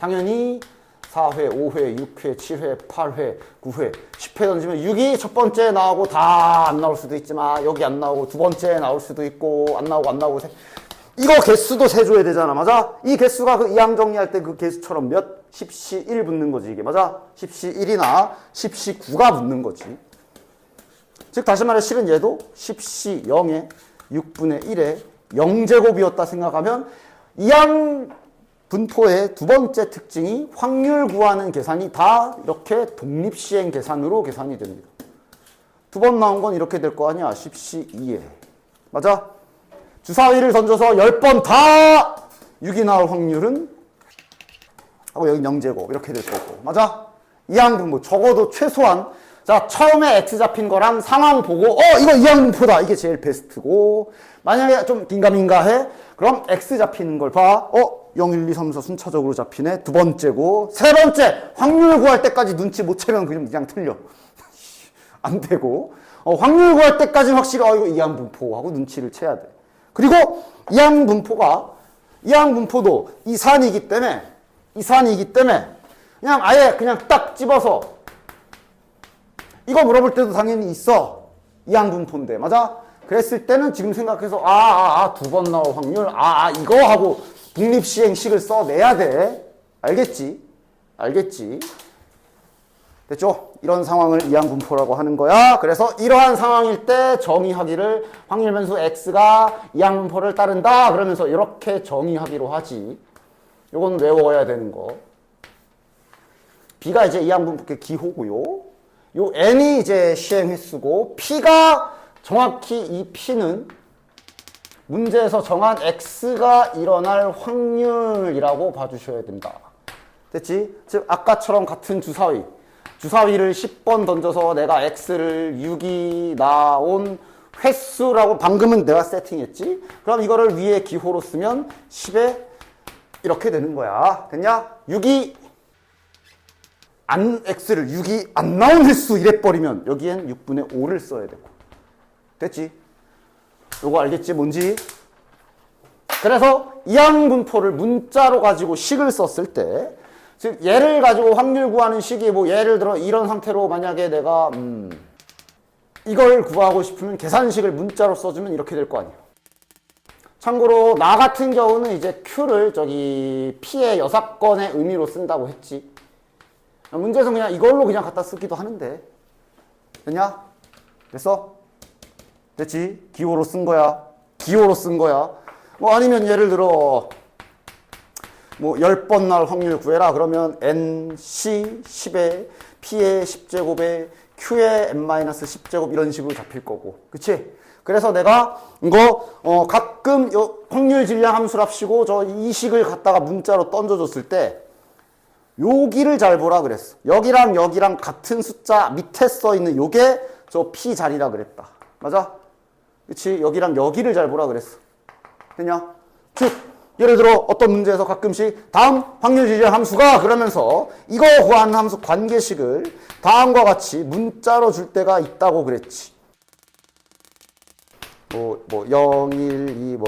당연히 4회, 5회, 6회, 7회, 8회, 9회, 10회 던지면 6이 첫 번째 나오고 다 안 나올 수도 있지만, 여기 안 나오고 두 번째 나올 수도 있고, 안 나오고 이거 개수도 세줘야 되잖아. 맞아? 이 개수가 그 이항 정리할 때 그 개수처럼 몇? 10시 1 붙는 거지. 이게 맞아? 10시 1이나 10시 9가 붙는 거지. 즉 다시 말해 실은 얘도 10시 0에 6분의 1에 0제곱이었다 생각하면 이항 분포의 두 번째 특징이 확률 구하는 계산이 다 이렇게 독립시행 계산으로 계산이 됩니다. 두 번 나온 건 이렇게 될 거 아니야. 10시 2에. 맞아? 주사위를 던져서 10번 다 6이 나올 확률은 하고 여기 0제곱 이렇게 될 거고. 맞아? 이항 분포 적어도 최소한 자 처음에 x 잡힌 거랑 상황 보고 이거 이항 분포다. 이게 제일 베스트고 만약에 좀 긴가민가 해? 그럼 x 잡히는 걸 봐. 0, 1, 2, 3, 4 순차적으로 잡히네. 두 번째고 세 번째 확률 구할 때까지 눈치 못 채면 그냥 틀려. 안 되고 확률 구할 때까지는 확실히 이거 이항 분포하고 눈치를 채야 돼. 그리고 이항 분포도 이산이기 때문에 그냥 아예 그냥 딱 집어서 이거 물어볼 때도 당연히 있어. 이항 분포인데 맞아? 그랬을 때는 지금 생각해서 두 번 나올 확률 이거 하고 독립시행식을 써내야 돼. 알겠지? 됐죠? 이런 상황을 이항 분포라고 하는 거야. 그래서 이러한 상황일 때 정의하기를 확률 변수 x가 이항 분포를 따른다 그러면서 이렇게 정의하기로 하지. 요건 외워야 되는 거. b가 이제 이항 분포의 기호고요. 요 n이 이제 시행 횟수고 p가 정확히 이 p는 문제에서 정한 x가 일어날 확률이라고 봐주셔야 된다. 됐지? 즉 아까처럼 같은 주사위를 10번 던져서 내가 x를 6이 나온 횟수라고 방금은 내가 세팅했지? 그럼 이거를 위에 기호로 쓰면 10에 이렇게 되는 거야. 됐냐? x를 6이 안 나온 횟수 이래버리면 여기엔 6분의 5를 써야 되고. 됐지? 요거 알겠지? 뭔지? 그래서 이항 분포를 문자로 가지고 식을 썼을 때 즉 얘를 가지고 확률 구하는 식이 예를 들어 이런 상태로 만약에 내가 이걸 구하고 싶으면 계산식을 문자로 써주면 이렇게 될 거 아니야. 참고로 나 같은 경우는 이제 Q를 P의 여사건의 의미로 쓴다고 했지. 문제에서 그냥 이걸로 그냥 갖다 쓰기도 하는데. 됐냐? 됐어? 됐지? 기호로 쓴 거야. 아니면 예를 들어 10번 나올 확률 구해라. 그러면 NC 10에 P의 10제곱에 Q의 n-10제곱 이런 식으로 잡힐 거고. 그치? 그래서 내가 이거 가끔 확률 질량 함수랍시고 이 식을 갖다가 문자로 던져줬을 때 여기를 잘 보라 그랬어. 여기랑 같은 숫자 밑에 써있는 요게 저 P 자리라 그랬다. 맞아? 그치? 여기랑 여기를 잘 보라 그랬어. 됐냐? 즉 예를 들어 어떤 문제에서 가끔씩 다음 확률 질량 함수가 그러면서 이거 구하는 함수 관계식을 다음과 같이 문자로 줄 때가 있다고 그랬지. 0, 1, 2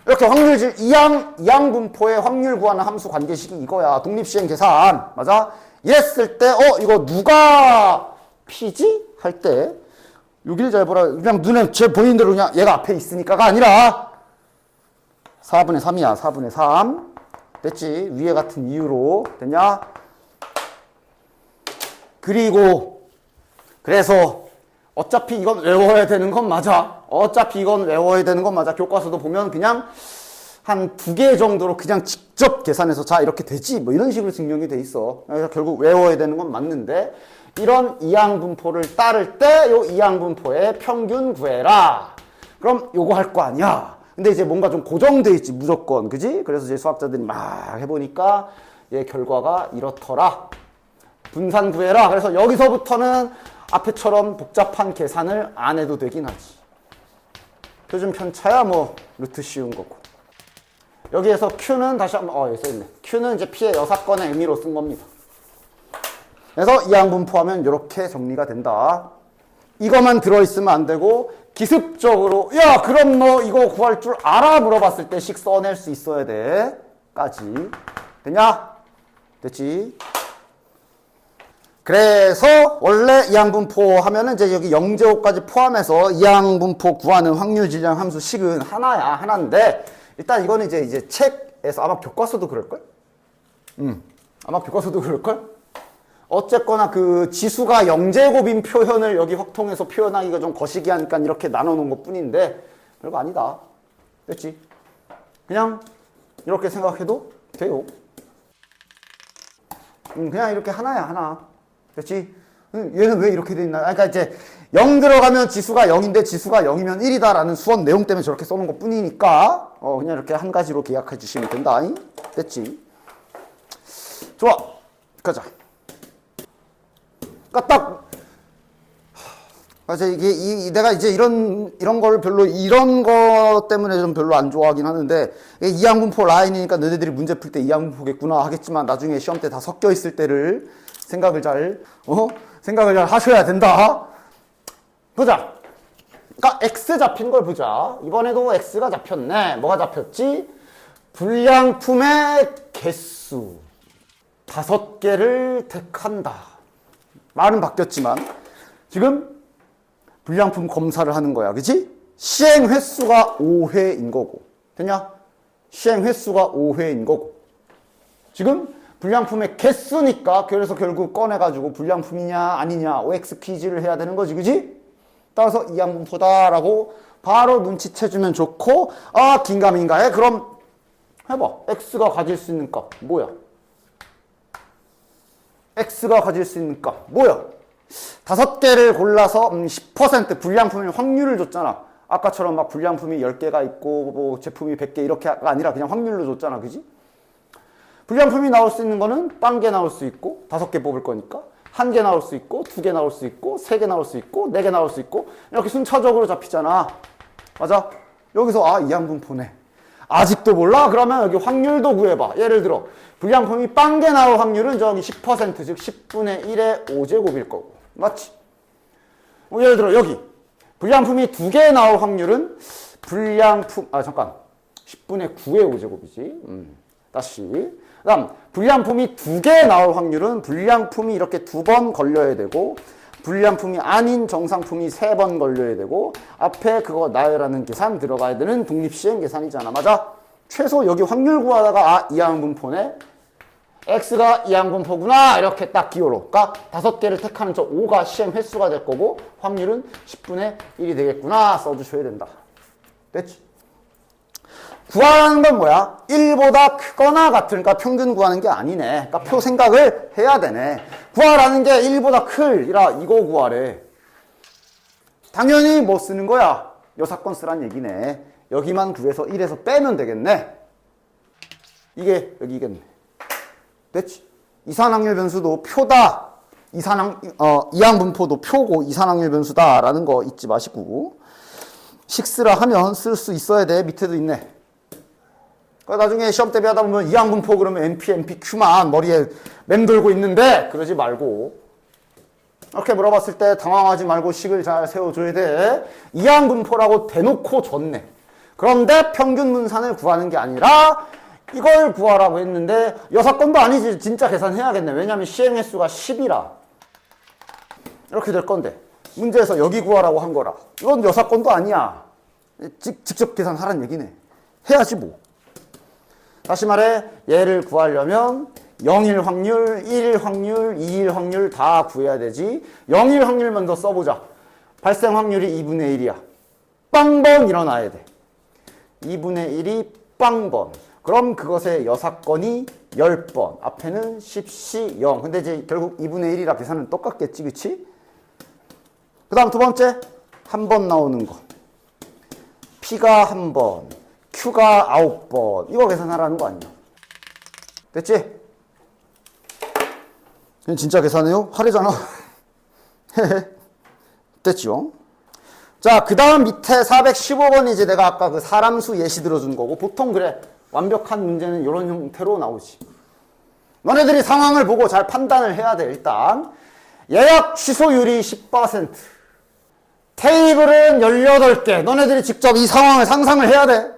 이렇게 확률 이항 분포의 확률 구하는 함수 관계식이 이거야. 독립시행 계산. 맞아? 이랬을 때 이거 누가 P지? 할 때 여기를 잘 보라. 그냥 눈에 제 보이는 대로 그냥 얘가 앞에 있으니까가 아니라 4분의 3이야. 4분의 3. 됐지? 위에 같은 이유로. 됐냐? 그래서 어차피 이건 외워야 되는 건 맞아. 교과서도 보면 그냥 한 2개 정도로 그냥 직접 계산해서 자 이렇게 되지 이런 식으로 증명이 돼 있어. 그래서 결국 외워야 되는 건 맞는데 이런 이항 분포를 따를 때 요 이항 분포의 평균 구해라. 그럼 요거 할 거 아니야. 근데 이제 뭔가 좀 고정돼 있지 무조건. 그지? 그래서 이제 수학자들이 막 해보니까 얘 결과가 이렇더라. 분산 구해라. 그래서 여기서부터는 앞에처럼 복잡한 계산을 안 해도 되긴 하지. 표준 편차야 루트 씌운 거고. 여기에서 Q는 다시 한번 여기 써있네. Q는 이제 P의 여사건의 의미로 쓴 겁니다. 그래서 이항 분포하면 이렇게 정리가 된다. 이것만 들어있으면 안 되고 기습적으로 그럼 너 이거 구할 줄 알아? 물어봤을 때 식 써낼 수 있어야 돼. 까지. 됐냐? 됐지? 그래서 원래 이항 분포 하면은 이제 여기 0제곱까지 포함해서 이항 분포 구하는 확률 질량 함수 식은 하나인데 일단 이거는 이제 책에서 아마 교과서도 그럴걸? 아마 교과서도 그럴걸? 어쨌거나 그 지수가 0제곱인 표현을 여기 확통해서 표현하기가 좀 거시기 하니까 이렇게 나눠 놓은 것 뿐인데 별거 아니다. 됐지? 그냥 이렇게 생각해도 돼요. 그냥 이렇게 하나야, 하나. 그렇지? 얘는 왜 이렇게 돼 있나? 그러니까 이제 0 들어가면 지수가 0인데 지수가 0이면 1이다 라는 수원 내용 때문에 저렇게 써놓은 것 뿐이니까 그냥 이렇게 한 가지로 기약해 주시면 된다. 됐지? 좋아. 가자. 그러니까 딱 맞아. 내가 이제 이런 거를 별로, 이런 거 때문에 좀 별로 안 좋아하긴 하는데, 이항분포 라인이니까 너네들이 문제 풀 때 이항분포겠구나 하겠지만, 나중에 시험 때 다 섞여 있을 때를 생각을 잘 하셔야 된다. 보자. 그러니까 X 잡힌 걸 보자. 이번에도 X가 잡혔네. 뭐가 잡혔지? 불량품의 개수. 5개를 택한다. 말은 바뀌었지만, 지금 불량품 검사를 하는 거야. 그치? 시행 횟수가 5회인 거고. 됐냐? 시행 횟수가 5회인 거고. 지금 불량품의 개수니까 그래서 결국 꺼내가지고 불량품이냐 아니냐 OX 퀴즈를 해야 되는 거지. 그치? 따라서 이항분포다라고 바로 눈치채주면 좋고, 긴가민가해? 그럼 해봐. X가 가질 수 있는 값 뭐야? X가 가질 수 있는 값 뭐야? 5개를 골라서 10% 불량품의 확률을 줬잖아. 아까처럼 막 불량품이 10개가 있고 뭐 제품이 100개 이렇게가 아니라 그냥 확률로 줬잖아. 그지? 불량품이 나올 수 있는 거는 0개 나올 수 있고 5개 뽑을 거니까 1개 나올 수 있고 2개 나올 수 있고 3개 나올 수 있고 4개 나올 수 있고 이렇게 순차적으로 잡히잖아. 맞아? 여기서 이항분포네. 아직도 몰라? 그러면 여기 확률도 구해봐. 예를 들어 불량품이 0개 나올 확률은 저기 10% 즉 10분의 1의 5제곱일 거고. 맞지? 예를 들어 여기 불량품이 2개 나올 확률은 불량품 10분의 9의 5제곱이지. 다시. 그 다음 불량품이 2개 나올 확률은 불량품이 이렇게 2번 걸려야 되고 불량품이 아닌 정상품이 3번 걸려야 되고 앞에 그거 나열하는 계산 들어가야 되는 독립시행 계산이잖아. 맞아? 최소 여기 확률 구하다가 이항분포네. X가 이항분포구나 이렇게 딱 기호로. 그러니까 5개를 택하는 저 5가 시행 횟수가 될 거고 확률은 10분의 1이 되겠구나 써주셔야 된다. 됐지? 구하라는 건 뭐야? 1보다 크거나 같으니까 평균 구하는 게 아니네. 그러니까 표 생각을 해야 되네. 구하라는 게 1보다 클이라 이거 구하래. 당연히 뭐 쓰는 거야? 요사건 쓰란 얘기네. 여기만 구해서 1에서 빼면 되겠네. 이게 여기겠네. 됐지? 이산확률 변수도 표다. 이항분포도 표고 이산확률 변수다라는 거 잊지 마시고. 식스라 하면 쓸 수 있어야 돼. 밑에도 있네. 나중에 시험 대비 하다 보면 이항분포 그러면 NP, NPQ만 머리에 맴돌고 있는데 그러지 말고 이렇게 물어봤을 때 당황하지 말고 식을 잘 세워줘야 돼. 이항분포라고 대놓고 줬네. 그런데 평균 분산을 구하는 게 아니라 이걸 구하라고 했는데 여사건도 아니지. 진짜 계산해야겠네. 왜냐면 시행 횟수가 10이라 이렇게 될 건데 문제에서 여기 구하라고 한 거라. 이건 여사건도 아니야. 직접 계산하란 얘기네. 해야지 뭐. 다시 말해 얘를 구하려면 0일 확률, 1일 확률, 2일 확률 다 구해야 되지. 0일 확률 먼저 써보자. 발생 확률이 2분의 1이야. 빵번 일어나야 돼. 2분의 1이 빵번. 그럼 그것의 여사건이 10번. 앞에는 10시 0. 근데 이제 결국 2분의 1이라 계산은 똑같겠지. 그치? 그 다음 두 번째. 한 번 나오는 거. P가 한 번. Q가 9번. 이거 계산하라는 거 아니야. 됐지? 진짜 계산해요? 하래잖아. 됐죠? 자, 그 다음 밑에 415번이 이제 내가 아까 그 사람수 예시 들어준 거고, 보통 그래. 완벽한 문제는 이런 형태로 나오지. 너네들이 상황을 보고 잘 판단을 해야 돼. 일단 예약 취소율이 10%. 테이블은 18개. 너네들이 직접 이 상황을 상상을 해야 돼.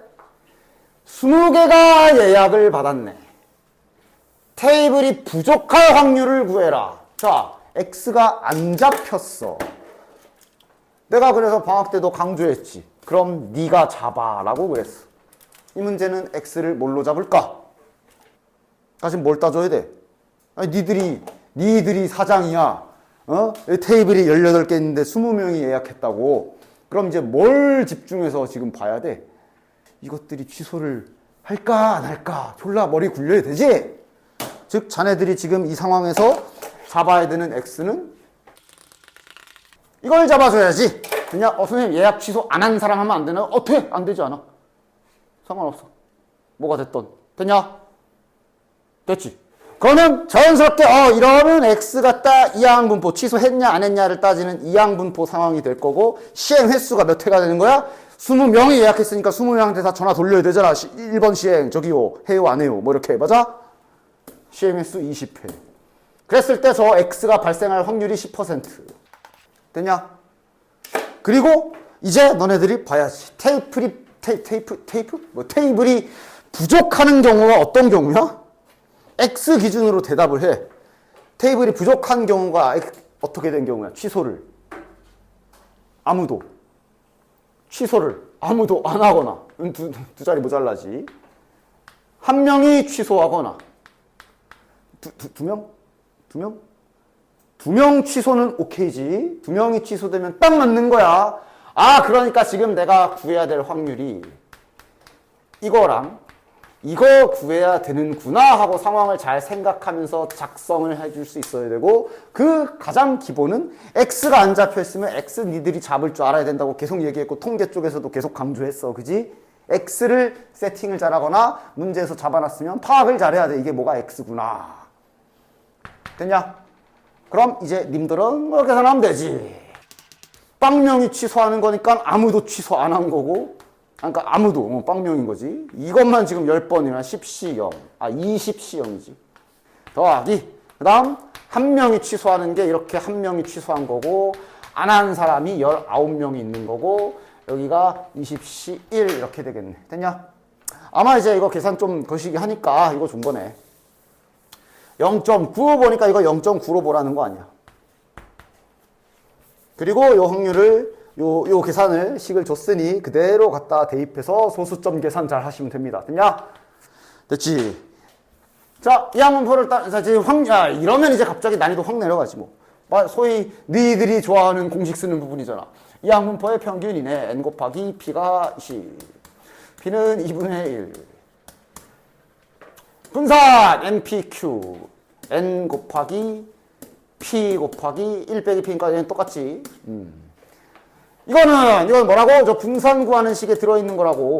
20개가 예약을 받았네. 테이블이 부족할 확률을 구해라. 자, X가 안 잡혔어. 내가 그래서 방학 때도 강조했지. 그럼 네가 잡아 라고 그랬어. 이 문제는 X를 뭘로 잡을까? 다시 뭘 따져야 돼? 아니, 니들이 사장이야. 테이블이 18개 있는데 20명이 예약했다고. 그럼 이제 뭘 집중해서 지금 봐야 돼? 이것들이 취소를 할까 안 할까 졸라 머리 굴려야 되지. 즉 자네들이 지금 이 상황에서 잡아야 되는 x는 이걸 잡아줘야지. 그냥 선생님 예약 취소 안 한 사람 하면 안 되나? 돼! 안 되지 않아. 상관없어. 뭐가 됐던. 됐냐? 됐지. 그러면 자연스럽게 이러면 x 갖다 이항분포 취소했냐 안 했냐를 따지는 이항분포 상황이 될 거고 시행 횟수가 몇 회가 되는 거야? 20명이 예약했으니까 20명한테 다 전화 돌려야 되잖아. 1번 시행 저기요 해요 안 해요 뭐 이렇게 맞아? 시행 횟수 20회. 그랬을 때 저 x가 발생할 확률이 10%. 됐냐? 그리고 이제 너네들이 봐야지. 테이블이 부족하는 경우가 어떤 경우야? x 기준으로 대답을 해. 테이블이 부족한 경우가 어떻게 된 경우야? 취소를 아무도 안 하거나 두 자리 모자라지. 한 명이 취소하거나 두 명 취소는 오케이지. 두 명이 취소되면 딱 맞는 거야. 그러니까 지금 내가 구해야 될 확률이 이거랑 이거 구해야 되는구나 하고 상황을 잘 생각하면서 작성을 해줄 수 있어야 되고 그 가장 기본은 x가 안 잡혀있으면 x 니들이 잡을 줄 알아야 된다고 계속 얘기했고 통계 쪽에서도 계속 강조했어. 그지? x를 세팅을 잘하거나 문제에서 잡아놨으면 파악을 잘해야 돼. 이게 뭐가 x구나. 됐냐? 그럼 이제 님들은 뭐 계산하면 되지. 빵명이 취소하는 거니까 아무도 취소 안 한 거고 그러니까 아무도 빵명인 거지. 이것만 지금 10번이나 10시 0 20시 0이지. 더하기 그 다음 한 명이 취소하는 게 이렇게 한 명이 취소한 거고 안 한 사람이 19명이 있는 거고 여기가 20시 1 이렇게 되겠네. 됐냐? 아마 이제 이거 계산 좀 거시기 하니까 이거 준 거네. 0.95 보니까 이거 0.9로 보라는 거 아니야. 그리고 요 확률을 요 계산을 식을 줬으니 그대로 갖다 대입해서 소수점 계산 잘 하시면 됩니다. 됐냐? 됐지? 자, 이 항분포를 지금 이러면 이제 갑자기 난이도 확 내려가지 뭐. 소위 니들이 좋아하는 공식 쓰는 부분이잖아. 이 항분포의 평균이네. n 곱하기 p가 20. p는 2분의 1. 분산 npq. n 곱하기 p 곱하기 1 빼기 p니까 똑같지. 이건 뭐라고? 저 분산 구하는 식에 들어있는 거라고.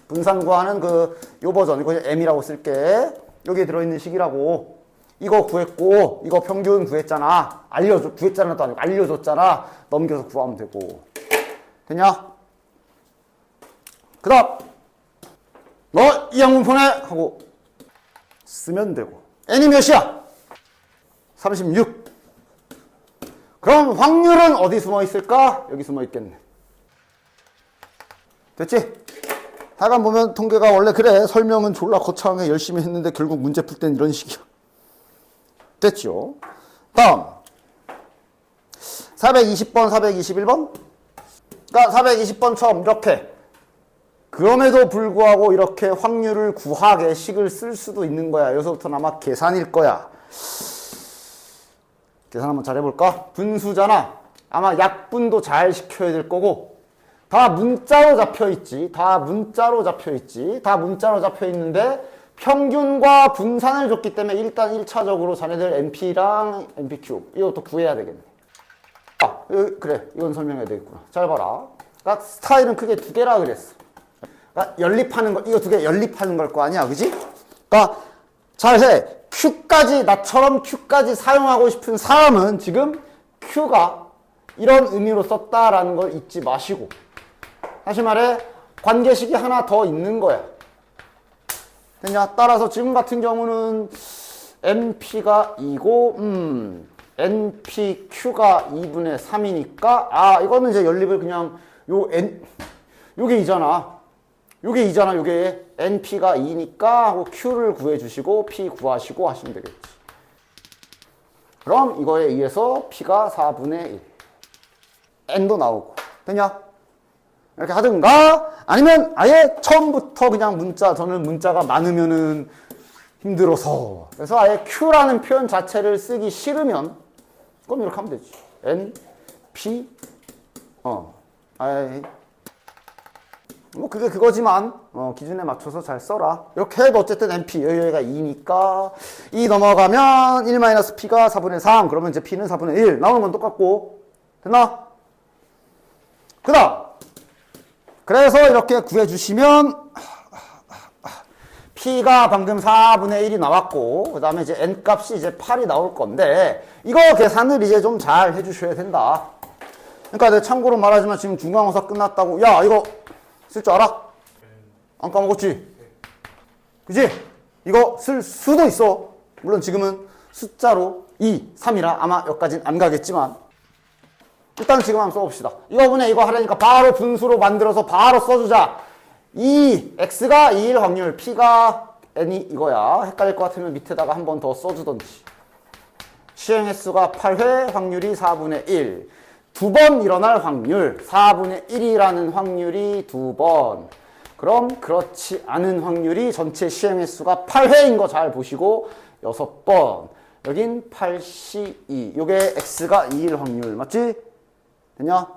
분산 구하는 요 버전, 이거 m이라고 쓸게. 여기에 들어있는 식이라고. 이거 구했고, 이거 평균 구했잖아. 구했잖아도 아니고 알려줬잖아. 넘겨서 구하면 되고. 됐냐? 그 다음, 너 이 항분포네? 하고 쓰면 되고. n이 몇이야? 36. 그럼 확률은 어디 숨어 있을까? 여기 숨어 있겠네. 됐지? 하여간 보면 통계가 원래 그래. 설명은 졸라 거창하게 열심히 했는데 결국 문제 풀 땐 이런 식이야. 됐죠? 다음 420번, 421번. 그러니까 420번처럼 이렇게 그럼에도 불구하고 이렇게 확률을 구하게 식을 쓸 수도 있는 거야. 여기서부터는 아마 계산일 거야. 계산 한번 잘 해볼까? 분수잖아. 아마 약분도 잘 시켜야 될 거고 다 문자로 잡혀있지. 다 문자로 잡혀있는데 평균과 분산을 줬기 때문에 일단 1차적으로 자네들 NP랑 NPQ 이것도 구해야 되겠네. 그래. 이건 설명해야 되겠구나. 잘 봐라. 그러니까 스타일은 크게 두 개라 그랬어. 그러니까 연립하는 거, 이거 두 개 연립하는 걸 거 아니야. 그지? 그러니까 잘해. Q까지, 나처럼 Q까지 사용하고 싶은 사람은 지금 Q가 이런 의미로 썼다라는 걸 잊지 마시고. 다시 말해, 관계식이 하나 더 있는 거야. 됐냐? 따라서 지금 같은 경우는 NP가 2고, NPQ가 2분의 3이니까, 이거는 이제 연립을 그냥, 요게 2잖아. 요게 NP가 2니까 하고 Q를 구해주시고 P 구하시고 하시면 되겠지. 그럼 이거에 의해서 P가 4분의 1. N도 나오고. 됐냐? 이렇게 하든가 아니면 아예 처음부터 그냥 저는 문자가 많으면은 힘들어서 그래서 아예 Q라는 표현 자체를 쓰기 싫으면 그럼 이렇게 하면 되지. N, P, 뭐 그게 그거지만 기준에 맞춰서 잘 써라. 이렇게 해도 어쨌든 NP 여기가 2니까 2 넘어가면 1-P가 4분의 3 그러면 이제 P는 4분의 1 나오는 건 똑같고 됐나? 그 다음 그래서 이렇게 구해주시면 P가 방금 4분의 1이 나왔고 그 다음에 이제 N값이 이제 8이 나올 건데 이거 계산을 이제 좀 잘 해주셔야 된다. 그러니까 내가 참고로 말하지만 지금 중간고사 끝났다고 야 이거 쓸 줄 알아? 안 까먹었지? 그지? 이거 쓸 수도 있어. 물론 지금은 숫자로 2, 3이라 아마 여기까지는 안 가겠지만 일단 지금 한번 써봅시다. 이거분에 이거 하려니까 바로 분수로 만들어서 바로 써주자. x가 2일 확률, p가 n이 이거야. 헷갈릴 것 같으면 밑에다가 한 번 더 써주던지. 시행 횟수가 8회, 확률이 4분의 1. 두 번 일어날 확률, 4분의 1이라는 확률이 두 번. 그럼 그렇지 않은 확률이 전체 시행 횟수가 8회인 거 잘 보시고 6번. 여긴 8C2. 요게 x가 2일 확률. 맞지? 됐냐?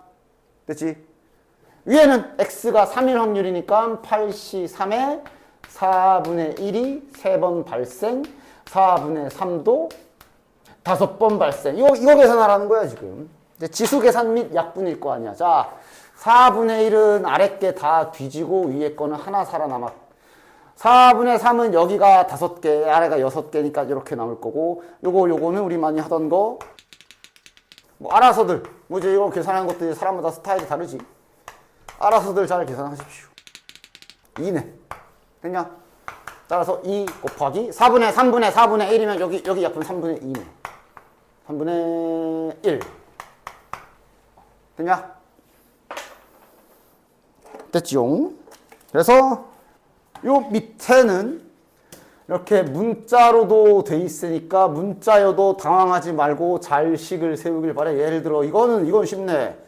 됐지? 위에는 x가 3일 확률이니까 8C3에 4분의 1이 3번 발생, 4분의 3도 5번 발생. 이거 계산하라는 거야, 지금. 이제 지수 계산 및 약분일 거 아니야. 자, 4분의 1은 아래 게 다 뒤지고 위에 거는 하나 살아남았. 4분의 3은 여기가 5개, 아래가 6개니까 이렇게 나올 거고, 요거는 우리 많이 하던 거, 뭐 알아서들, 뭐 이제 이거 계산하는 것들이 사람마다 스타일이 다르지. 알아서들 잘 계산하십시오. 2네. 됐냐? 따라서 2 곱하기 3분의 1이면 여기 약분 3분의 2네. 3분의 1. 됐냐? 됐지용? 그래서 요 밑에는 이렇게 문자로도 돼 있으니까 문자여도 당황하지 말고 잘 식을 세우길 바래. 예를 들어 이건 쉽네.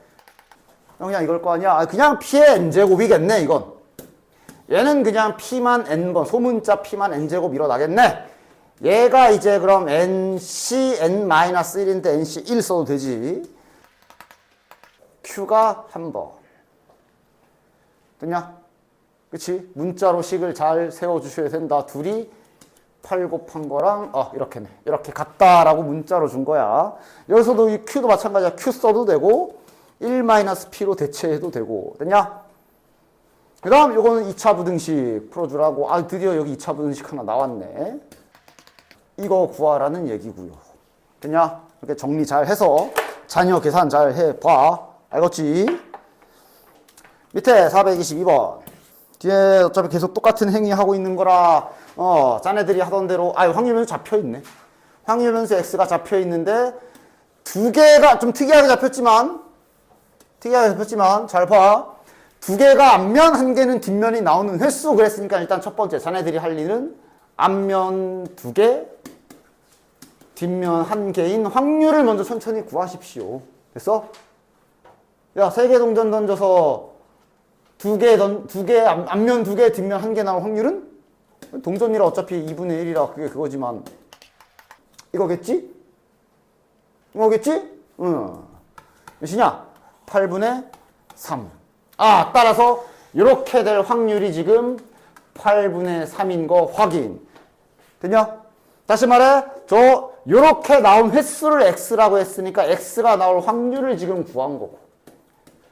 그냥 이걸 거 아니야? 그냥 P의 N제곱이겠네 이건. 얘는 그냥 P만 N번 소문자 P만 N제곱 일어나겠네. 얘가 이제 그럼 NC N-1인데 NC 1 써도 되지. Q가 한 번. 됐냐? 그치? 문자로 식을 잘 세워주셔야 된다. 둘이 8 곱한 거랑 이렇게네. 이렇게 같다라고 문자로 준 거야. 여기서도 이 Q도 마찬가지야. Q 써도 되고 1-P로 대체해도 되고. 됐냐? 그 다음 요거는 2차 부등식 풀어주라고. 드디어 여기 2차 부등식 하나 나왔네. 이거 구하라는 얘기고요. 됐냐? 이렇게 정리 잘 해서 자녀 계산 잘 해봐. 알겠지? 밑에 422번. 뒤에 어차피 계속 똑같은 행위 하고 있는 거라 자네들이 하던 대로 확률변수 잡혀있네. 확률변수 x가 잡혀있는데 두 개가 좀 특이하게 잡혔지만 잘 봐. 두 개가 앞면 한 개는 뒷면이 나오는 횟수 그랬으니까 일단 첫 번째 자네들이 할 일은 앞면 두 개, 뒷면 한 개인 확률을 먼저 천천히 구하십시오. 됐어? 야, 3개 동전 던져서 앞면 두 개, 뒷면 한 개 나올 확률은? 동전이라 어차피 2분의 1이라 그게 그거지만 이거겠지? 응. 몇이냐? 8분의 3. 따라서 이렇게 될 확률이 지금 8분의 3인 거 확인. 됐냐? 다시 말해, 요렇게 나온 횟수를 x라고 했으니까 x가 나올 확률을 지금 구한 거고.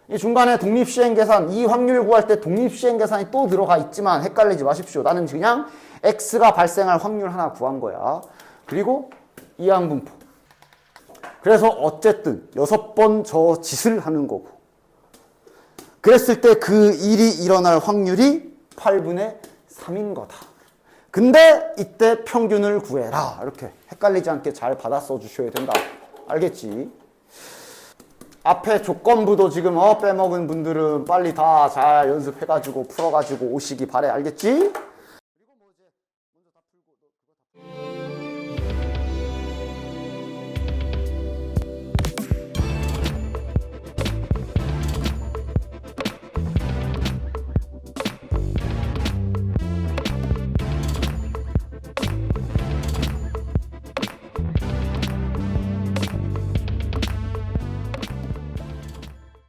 이 중간에 독립시행계산, 이 확률 구할 때 독립시행계산이 또 들어가 있지만 헷갈리지 마십시오. 나는 그냥 x가 발생할 확률 하나 구한 거야. 그리고 이항분포. 그래서 어쨌든 6번 저 짓을 하는 거고. 그랬을 때 그 일이 일어날 확률이 8분의 3인 거다. 근데 이때 평균을 구해라. 이렇게 헷갈리지 않게 잘 받아 써주셔야 된다. 알겠지? 앞에 조건부도 지금 빼먹은 분들은 빨리 다 잘 연습해가지고 풀어가지고 오시기 바래. 알겠지?